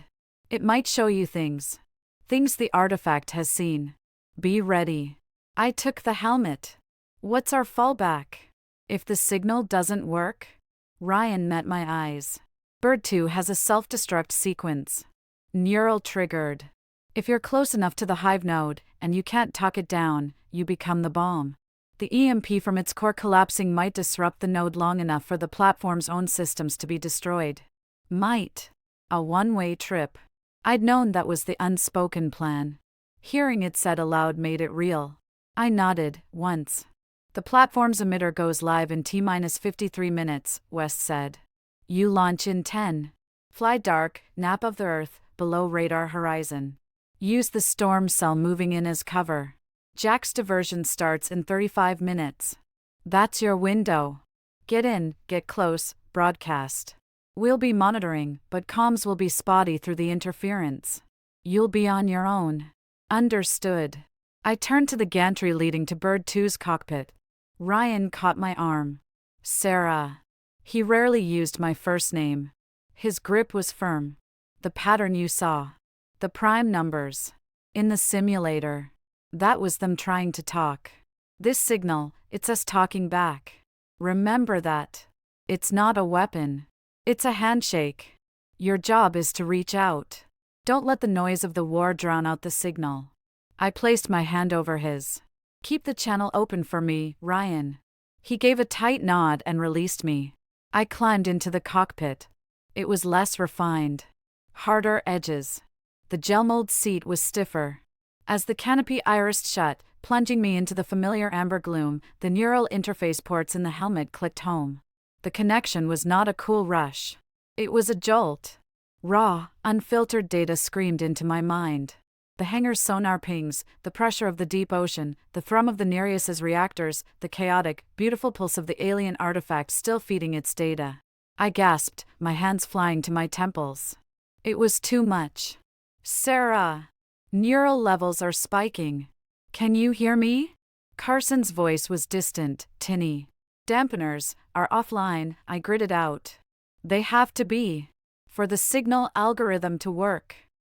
S2: It might show you things. Things the artifact has seen. Be ready. I took the helmet. What's our fallback? If the signal doesn't work? Ryan met my eyes. Bird 2 has a self-destruct sequence. Neural triggered. If you're close enough to the hive node, and you can't talk it down, you become the bomb. The EMP from its core collapsing might disrupt the node long enough for the platform's own systems to be destroyed. Might. A one-way trip. I'd known that was the unspoken plan. Hearing it said aloud made it real. I nodded, once. The platform's emitter goes live in T-53 minutes, West said. You launch in 10. Fly dark, nap of the Earth, below radar horizon. Use the storm cell moving in as cover. Jack's diversion starts in 35 minutes. That's your window. Get in, get close, broadcast. We'll be monitoring, but comms will be spotty through the interference. You'll be on your own. Understood. I turned to the gantry leading to Bird 2's cockpit. Ryan caught my arm. Sarah. He rarely used my first name. His grip was firm. The pattern you saw. The prime numbers. In the simulator. That was them trying to talk. This signal, it's us talking back. Remember that. It's not a weapon. It's a handshake. Your job is to reach out. Don't let the noise of the war drown out the signal. I placed my hand over his. Keep the channel open for me, Ryan. He gave a tight nod and released me. I climbed into the cockpit. It was less refined. Harder edges. The gel mold seat was stiffer. As the canopy irised shut, plunging me into the familiar amber gloom, the neural interface ports in the helmet clicked home. The connection was not a cool rush. It was a jolt. Raw, unfiltered data screamed into my mind. The hangar's sonar pings, the pressure of the deep ocean, the thrum of the Nereus's reactors, the chaotic, beautiful pulse of the alien artifact still feeding its data. I gasped, my hands flying to my temples. It was too much. Sarah! Neural levels are spiking. Can you hear me? Carson's voice was distant, tinny. Dampeners are offline, I gritted out. They have to be. For the signal algorithm to work.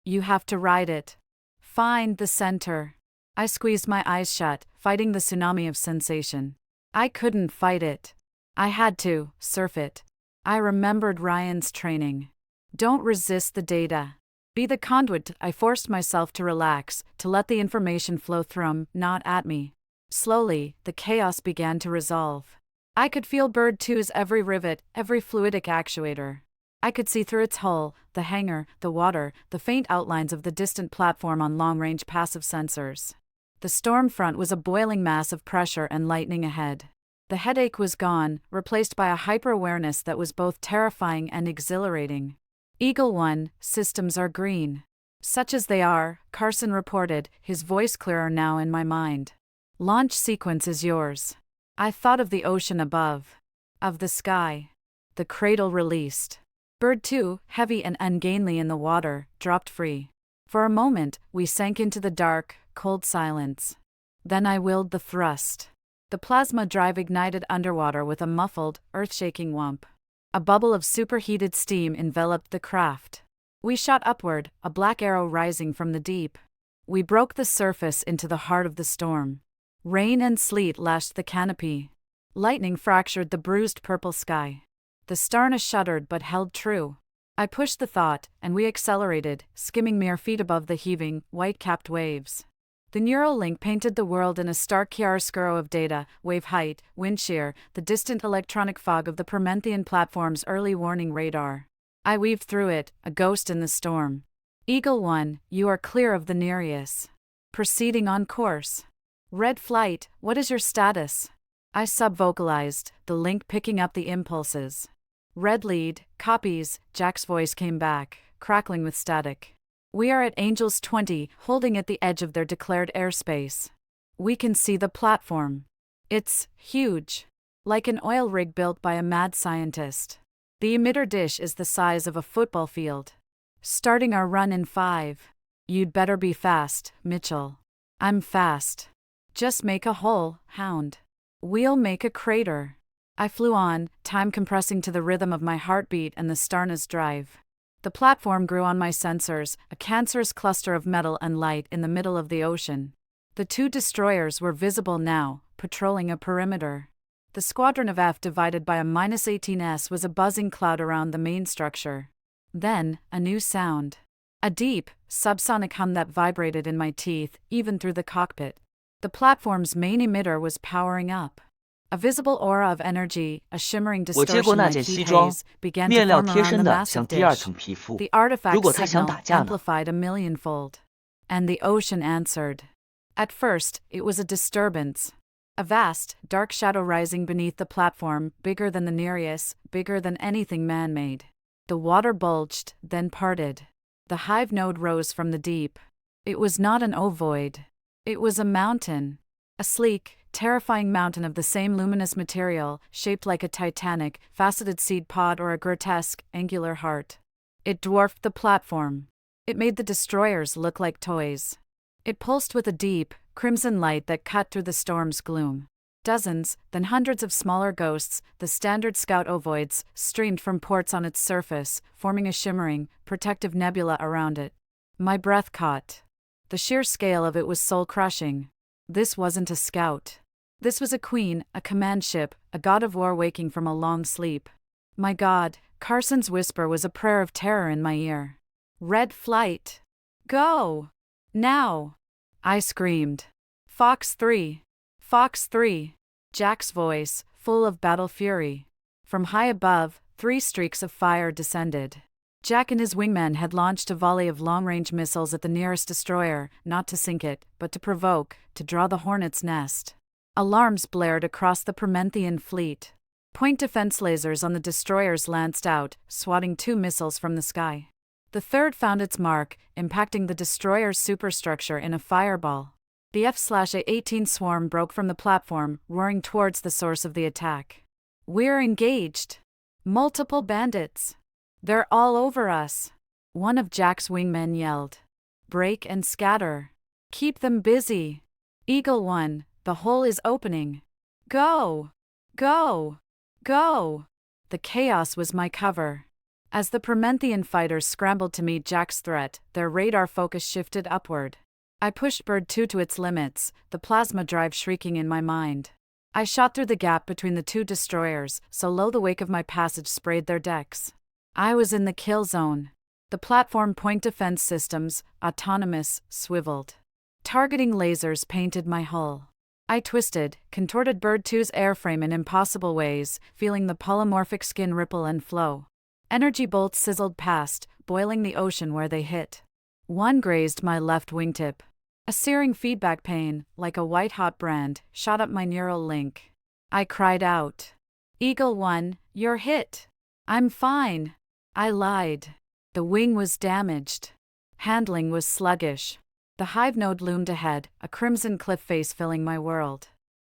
S2: You have to ride it. Find the center. I squeezed my eyes shut, fighting the tsunami of sensation. I couldn't fight it. I had to surf it. I remembered Ryan's training. Don't resist the data. Be the conduit. I forced myself to relax, to let the information flow through, not at me. Slowly, the chaos began to resolve. I could feel Bird 2's every rivet, every fluidic actuator. I could see through its hull, the hangar, the water, the faint outlines of the distant platform on long-range passive sensors. The storm front was a boiling mass of pressure and lightning ahead. The headache was gone, replaced by a hyper-awareness that was both terrifying and exhilarating. Eagle One, systems are green. Such as they are, Carson reported, his voice clearer now in my mind. Launch sequence is yours. I thought of the ocean above. Of the sky. The cradle released. Bird 2, heavy and ungainly in the water, dropped free. For a moment, we sank into the dark, cold silence. Then I willed the thrust. The plasma drive ignited underwater with a muffled, earth-shaking whump. A bubble of superheated steam enveloped the craft. We shot upward, a black arrow rising from the deep. We broke the surface into the heart of the storm. Rain and sleet lashed the canopy. Lightning fractured the bruised purple sky. The Starna shuddered but held true. I pushed the thought, and we accelerated, skimming mere feet above the heaving, white-capped waves. The neural link painted the world in a stark chiaroscuro of data, wave height, wind shear, the distant electronic fog of the Promethean platform's early warning radar. I weaved through it, a ghost in the storm. Eagle One, you are clear of the Nereus. Proceeding on course. Red Flight, what is your status? I sub-vocalized, the link picking up the impulses. Red Lead, copies, Jack's voice came back, crackling with static. We are at Angels 20, holding at the edge of their declared airspace. We can see the platform. It's huge. Like an oil rig built by a mad scientist. The emitter dish is the size of a football field. Starting our run in 5. You'd better be fast, Mitchell. I'm fast. Just make a hole, Hound. We'll make a crater. I flew on, time compressing to the rhythm of my heartbeat and the Starna's drive. The platform grew on my sensors, a cancerous cluster of metal and light in the middle of the ocean. The 2 destroyers were visible now, patrolling a perimeter. The squadron of F divided by a -18s was a buzzing cloud around the main structure. Then, a new sound. A deep, subsonic hum that vibrated in my teeth, even through the cockpit. The platform's main emitter was powering up. A visible aura of energy, a shimmering
S1: 我接过
S2: distortion
S1: 那
S2: like
S1: 件西
S2: heat
S1: 装，
S2: haze, began to
S1: 面料
S2: form
S1: 贴
S2: around
S1: 身
S2: the
S1: 的
S2: massive
S1: 像第二
S2: dish.
S1: 层皮肤。
S2: The
S1: 如
S2: artifact
S1: 果他想
S2: signal
S1: 打架呢？
S2: amplified a millionfold. And the ocean answered. At first, it was a disturbance. A vast, dark shadow rising beneath the platform, bigger than the Nereus, bigger than anything man-made. The water bulged, then parted. The hive node rose from the deep. It was not an ovoid. It was a mountain. A sleek, terrifying mountain of the same luminous material, shaped like a titanic, faceted seed pod or a grotesque, angular heart. It dwarfed the platform. It made the destroyers look like toys. It pulsed with a deep, crimson light that cut through the storm's gloom. Dozens, then hundreds of smaller ghosts, the standard scout ovoids, streamed from ports on its surface, forming a shimmering, protective nebula around it. My breath caught. The sheer scale of it was soul-crushing. This wasn't a scout. This was a queen, a command ship, a god of war waking from a long sleep. My God, Carson's whisper was a prayer of terror in my ear. Red flight. Go! Now! I screamed. Fox 3. Fox 3. Jack's voice, full of battle fury. From high above, 3 streaks of fire descended. Jack and his wingmen had launched a volley of long-range missiles at the nearest destroyer, not to sink it, but to provoke, to draw the hornet's nest. Alarms blared across the Promethean fleet. Point defense lasers on the destroyers lanced out, swatting 2 missiles from the sky. The third found its mark, impacting the destroyer's superstructure in a fireball. The F/A-18 swarm broke from the platform, roaring towards the source of the attack. We're engaged. Multiple bandits. They're all over us. One of Jack's wingmen yelled. Break and scatter. Keep them busy. Eagle One, the hole is opening. Go! Go! Go! The chaos was my cover. As the Promethean fighters scrambled to meet Jack's threat, their radar focus shifted upward. I pushed Bird 2 to its limits, the plasma drive shrieking in my mind. I shot through the gap between the 2 destroyers, so low the wake of my passage sprayed their decks. I was in the kill zone. The platform point defense systems, autonomous, swiveled. Targeting lasers painted my hull. I twisted, contorted Bird 2's airframe in impossible ways, feeling the polymorphic skin ripple and flow. Energy bolts sizzled past, boiling the ocean where they hit. One grazed my left wingtip. A searing feedback pain, like a white-hot brand, shot up my neural link. I cried out. Eagle One, you're hit. I'm fine. I lied. The wing was damaged. Handling was sluggish. The hive node loomed ahead, a crimson cliff face filling my world.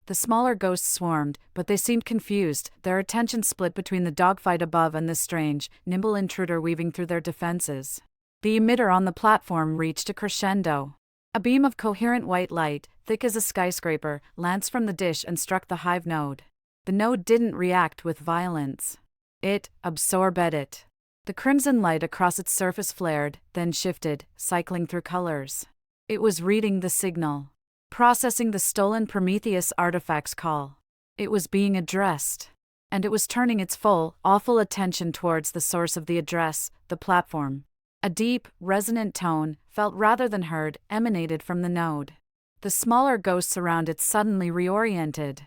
S2: The smaller ghosts swarmed, but they seemed confused, their attention split between the dogfight above and the strange, nimble intruder weaving through their defenses. The emitter on the platform reached a crescendo. A beam of coherent white light, thick as a skyscraper, lanced from the dish and struck the hive node. The node didn't react with violence. It absorbed it. The crimson light across its surface flared, then shifted, cycling through colors. It was reading the signal. Processing the stolen Prometheus artifact's call. It was being addressed. And it was turning its full, awful attention towards the source of the address, the platform. A deep, resonant tone, felt rather than heard, emanated from the node. The smaller ghosts around it suddenly reoriented.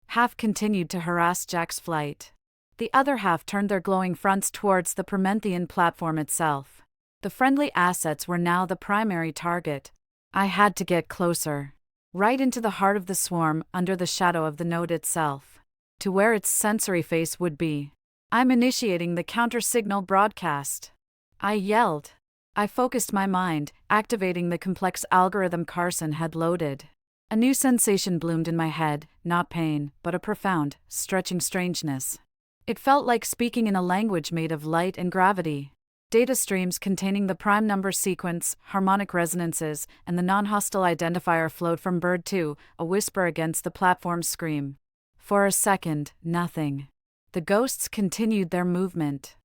S2: Half continued to harass Jack's flight. The other half turned their glowing fronts towards the Promethean platform itself. The friendly assets were now the primary target. I had to get closer. Right into the heart of the swarm, under the shadow of the node itself. To where its sensory face would be. I'm initiating the counter-signal broadcast. I yelled. I focused my mind, activating the complex algorithm Carson had loaded. A new sensation bloomed in my head, not pain, but a profound, stretching strangeness. It felt like speaking in a language made of light and gravity. Data streams containing the prime number sequence, harmonic resonances, and the non-hostile identifier flowed from Bird 2, a whisper against the platform's scream. For a second, nothing. The ghosts continued their movement.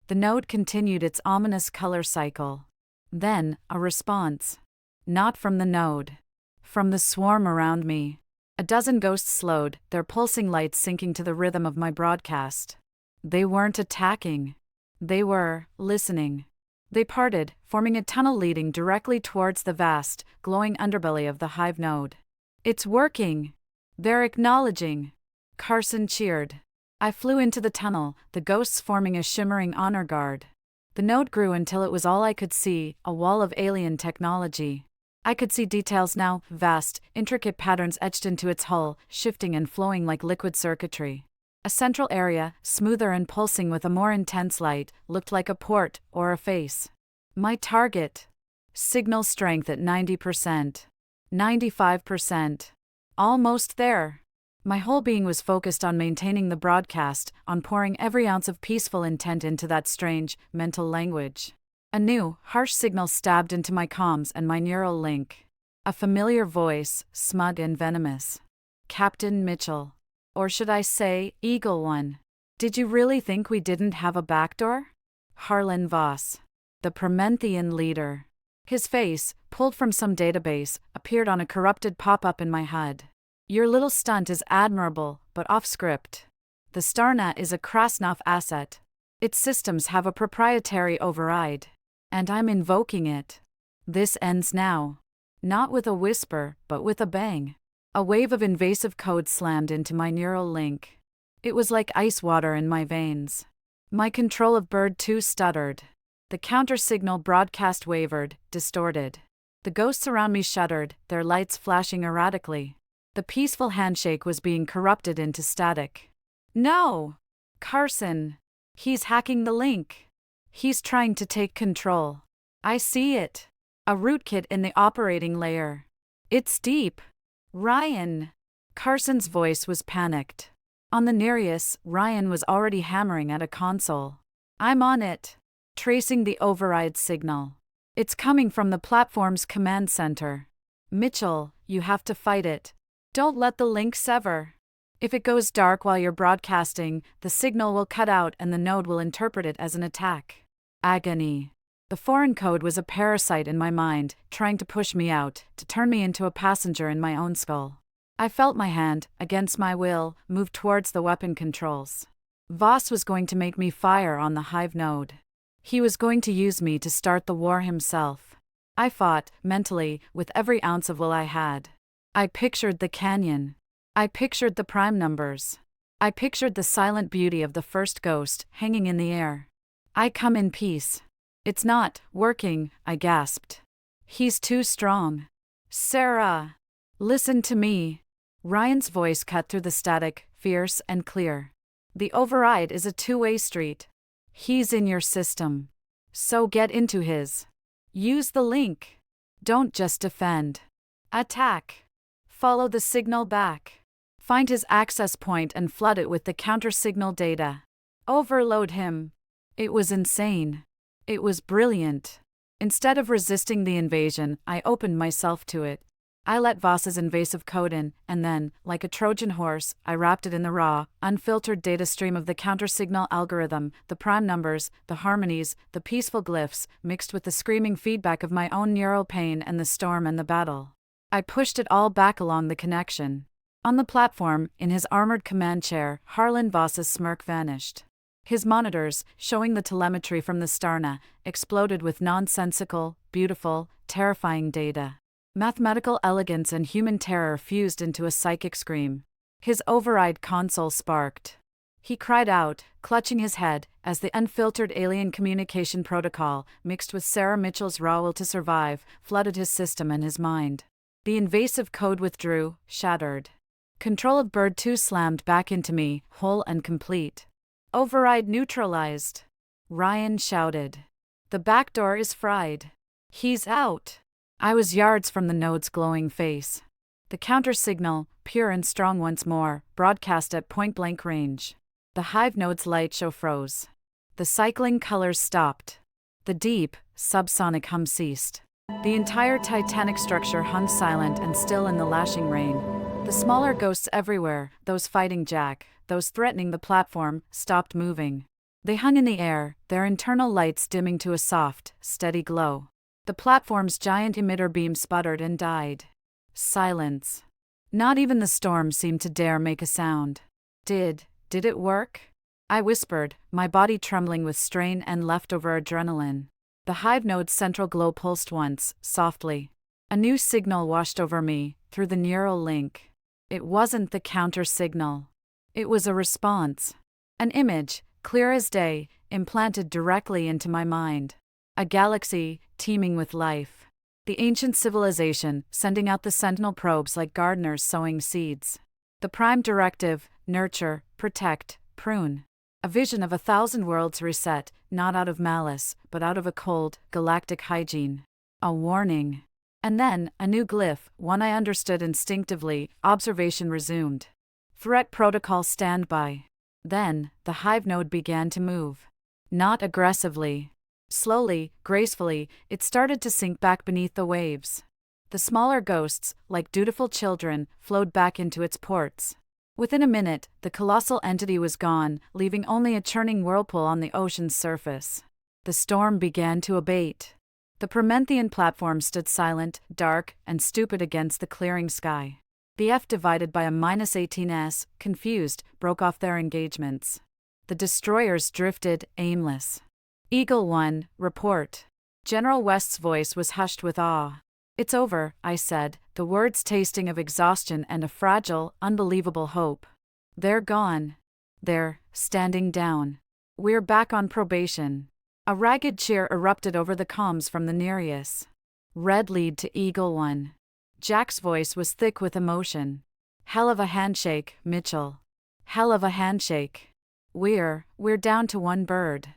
S2: The node continued its ominous color cycle. Then, a response. Not from the node. From the swarm around me. A dozen ghosts slowed, their pulsing lights syncing to the rhythm of my broadcast. They weren't attacking. They were listening. They parted, forming a tunnel leading directly towards the vast, glowing underbelly of the hive node. It's working. They're acknowledging. Carson cheered. I flew into the tunnel, the ghosts forming a shimmering honor guard. The node grew until it was all I could see, a wall of alien technology. I could see details now, vast, intricate patterns etched into its hull, shifting and flowing like liquid circuitry. A central area, smoother and pulsing with a more intense light, looked like a port or a face. My target. Signal strength at 90%. 95%. Almost there. My whole being was focused on maintaining the broadcast, on pouring every ounce of peaceful intent into that strange, mental language. A new, harsh signal stabbed into my comms and my neural link. A familiar voice, smug and venomous. Captain Mitchell. Or should I say, Eagle One? Did you really think we didn't have a backdoor? Harlan Voss, the Promethean leader. His face, pulled from some database, appeared on a corrupted pop-up in my HUD. Your little stunt is admirable, but off-script. The StarNet is a Krasnov asset. Its systems have a proprietary override. And I'm invoking it. This ends now. Not with a whisper, but with a bang. A wave of invasive code slammed into my neural link. It was like ice water in my veins. My control of Bird 2 stuttered. The counter-signal broadcast wavered, distorted. The ghosts around me shuddered, their lights flashing erratically. The peaceful handshake was being corrupted into static. No! Carson! He's hacking the link. He's trying to take control. I see it. A rootkit in the operating layer. It's deep. Ryan! Carson's voice was panicked. On the Nereus, Ryan was already hammering at a console. I'm on it. Tracing the override signal. It's coming from the platform's command center. Mitchell, you have to fight it. Don't let the link sever. If it goes dark while you're broadcasting, the signal will cut out and the node will interpret it as an attack. Agony. The foreign code was a parasite in my mind, trying to push me out, to turn me into a passenger in my own skull. I felt my hand, against my will, move towards the weapon controls. Voss was going to make me fire on the Hive node. He was going to use me to start the war himself. I fought, mentally, with every ounce of will I had. I pictured the canyon. I pictured the prime numbers. I pictured the silent beauty of the first ghost, hanging in the air. I come in peace. It's not working, I gasped. He's too strong. Sarah! Listen to me. Ryan's voice cut through the static, fierce and clear. The override is a two-way street. He's in your system. So get into his. Use the link. Don't just defend. Attack. Follow the signal back. Find his access point and flood it with the counter-signal data. Overload him. It was insane. It was brilliant. Instead of resisting the invasion, I opened myself to it. I let Voss's invasive code in, and then, like a Trojan horse, I wrapped it in the raw, unfiltered data stream of the counter-signal algorithm, the prime numbers, the harmonies, the peaceful glyphs, mixed with the screaming feedback of my own neural pain and the storm and the battle. I pushed it all back along the connection. On the platform, in his armored command chair, Harlan Voss's smirk vanished. His monitors, showing the telemetry from the StarNet, exploded with nonsensical, beautiful, terrifying data. Mathematical elegance and human terror fused into a psychic scream. His override console sparked. He cried out, clutching his head, as the unfiltered alien communication protocol, mixed with Sarah Mitchell's raw will to survive, flooded his system and his mind. The invasive code withdrew, shattered. Control of Bird 2 slammed back into me, whole and complete. Override neutralized. Ryan shouted. The backdoor is fried. He's out. I was yards from the node's glowing face. The counter-signal, pure and strong once more, broadcast at point-blank range. The Hive node's light show froze. The cycling colors stopped. The deep, subsonic hum ceased. The entire titanic structure hung silent and still in the lashing rain. The smaller ghosts everywhere, those fighting Jack, those threatening the platform, stopped moving. They hung in the air, their internal lights dimming to a soft, steady glow. The platform's giant emitter beam sputtered and died. Silence. Not even the storm seemed to dare make a sound. Did it work? I whispered, my body trembling with strain and leftover adrenaline. The Hive node's central glow pulsed once, softly. A new signal washed over me, through the neural link. It wasn't the counter signal. It was a response. An image, clear as day, implanted directly into my mind. A galaxy, teeming with life. The ancient civilization, sending out the sentinel probes like gardeners sowing seeds. The prime directive, nurture, protect, prune. A vision of 1,000 worlds reset, not out of malice, but out of a cold, galactic hygiene. A warning. And then, a new glyph, one I understood instinctively, observation resumed. Threat protocol standby. Then, the Hive node began to move. Not aggressively. Slowly, gracefully, it started to sink back beneath the waves. The smaller ghosts, like dutiful children, flowed back into its ports. Within a minute, the colossal entity was gone, leaving only a churning whirlpool on the ocean's surface. The storm began to abate. The Promethean platform stood silent, dark, and stupid against the clearing sky. The F divided by a -18s, confused, broke off their engagements. The destroyers drifted, aimless. Eagle One, report. General West's voice was hushed with awe. It's over, I said, the words tasting of exhaustion and a fragile, unbelievable hope. They're gone. They're standing down. We're back on probation. A ragged cheer erupted over the comms from the Nereus. Red lead to Eagle One. Jack's voice was thick with emotion. Hell of a handshake, Mitchell. Hell of a handshake. We're down to one bird.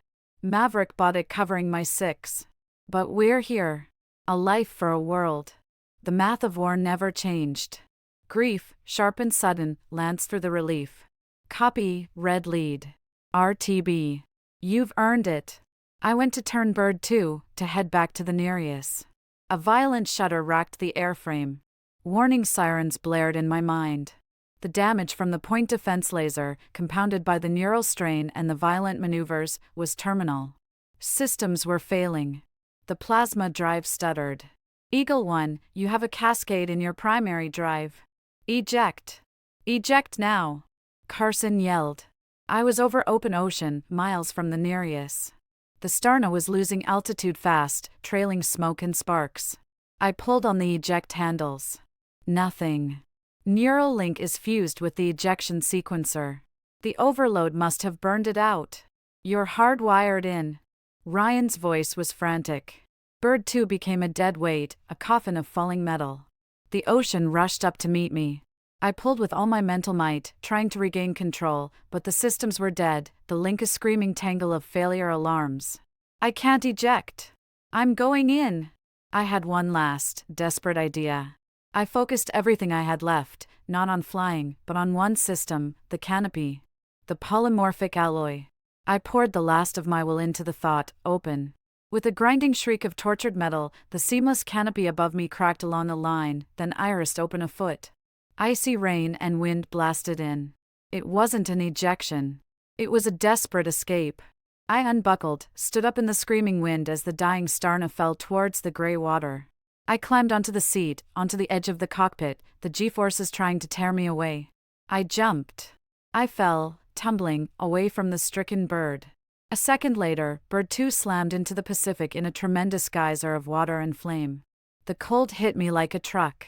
S2: Maverick bought it covering my 6. But we're here. A life for a world. The math of war never changed. Grief, sharp and sudden, lanced through the relief. Copy, red lead. RTB. You've earned it. I went to turn bird 2, to head back to the Nereus. A violent shudder racked the airframe. Warning sirens blared in my mind. The damage from the point defense laser, compounded by the neural strain and the violent maneuvers, was terminal. Systems were failing. The plasma drive stuttered. Eagle One, you have a cascade in your primary drive. Eject. Eject now. Carson yelled. I was over open ocean, miles from the Nereus. The Starna was losing altitude fast, trailing smoke and sparks. I pulled on the eject handles. Nothing. Neural link is fused with the ejection sequencer. The overload must have burned it out. You're hardwired in. Ryan's voice was frantic. Bird 2 became a dead weight, a coffin of falling metal. The ocean rushed up to meet me. I pulled with all my mental might, trying to regain control, but the systems were dead, the link a screaming tangle of failure alarms. I can't eject. I'm going in. I had one last, desperate idea. I focused everything I had left, not on flying, but on one system, the canopy. The polymorphic alloy. I poured the last of my will into the thought, open. With a grinding shriek of tortured metal, the seamless canopy above me cracked along a line, then irised open a foot. Icy rain and wind blasted in. It wasn't an ejection. It was a desperate escape. I unbuckled, stood up in the screaming wind as the dying Starna fell towards the gray water. I climbed onto the seat, onto the edge of the cockpit, the G-forces trying to tear me away. I jumped. I fell, tumbling, away from the stricken bird. A second later, bird 2 slammed into the Pacific in a tremendous geyser of water and flame. The cold hit me like a truck.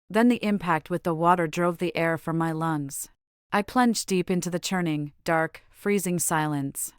S2: Then the impact with the water drove the air from my lungs. I plunged deep into the churning, dark, freezing silence.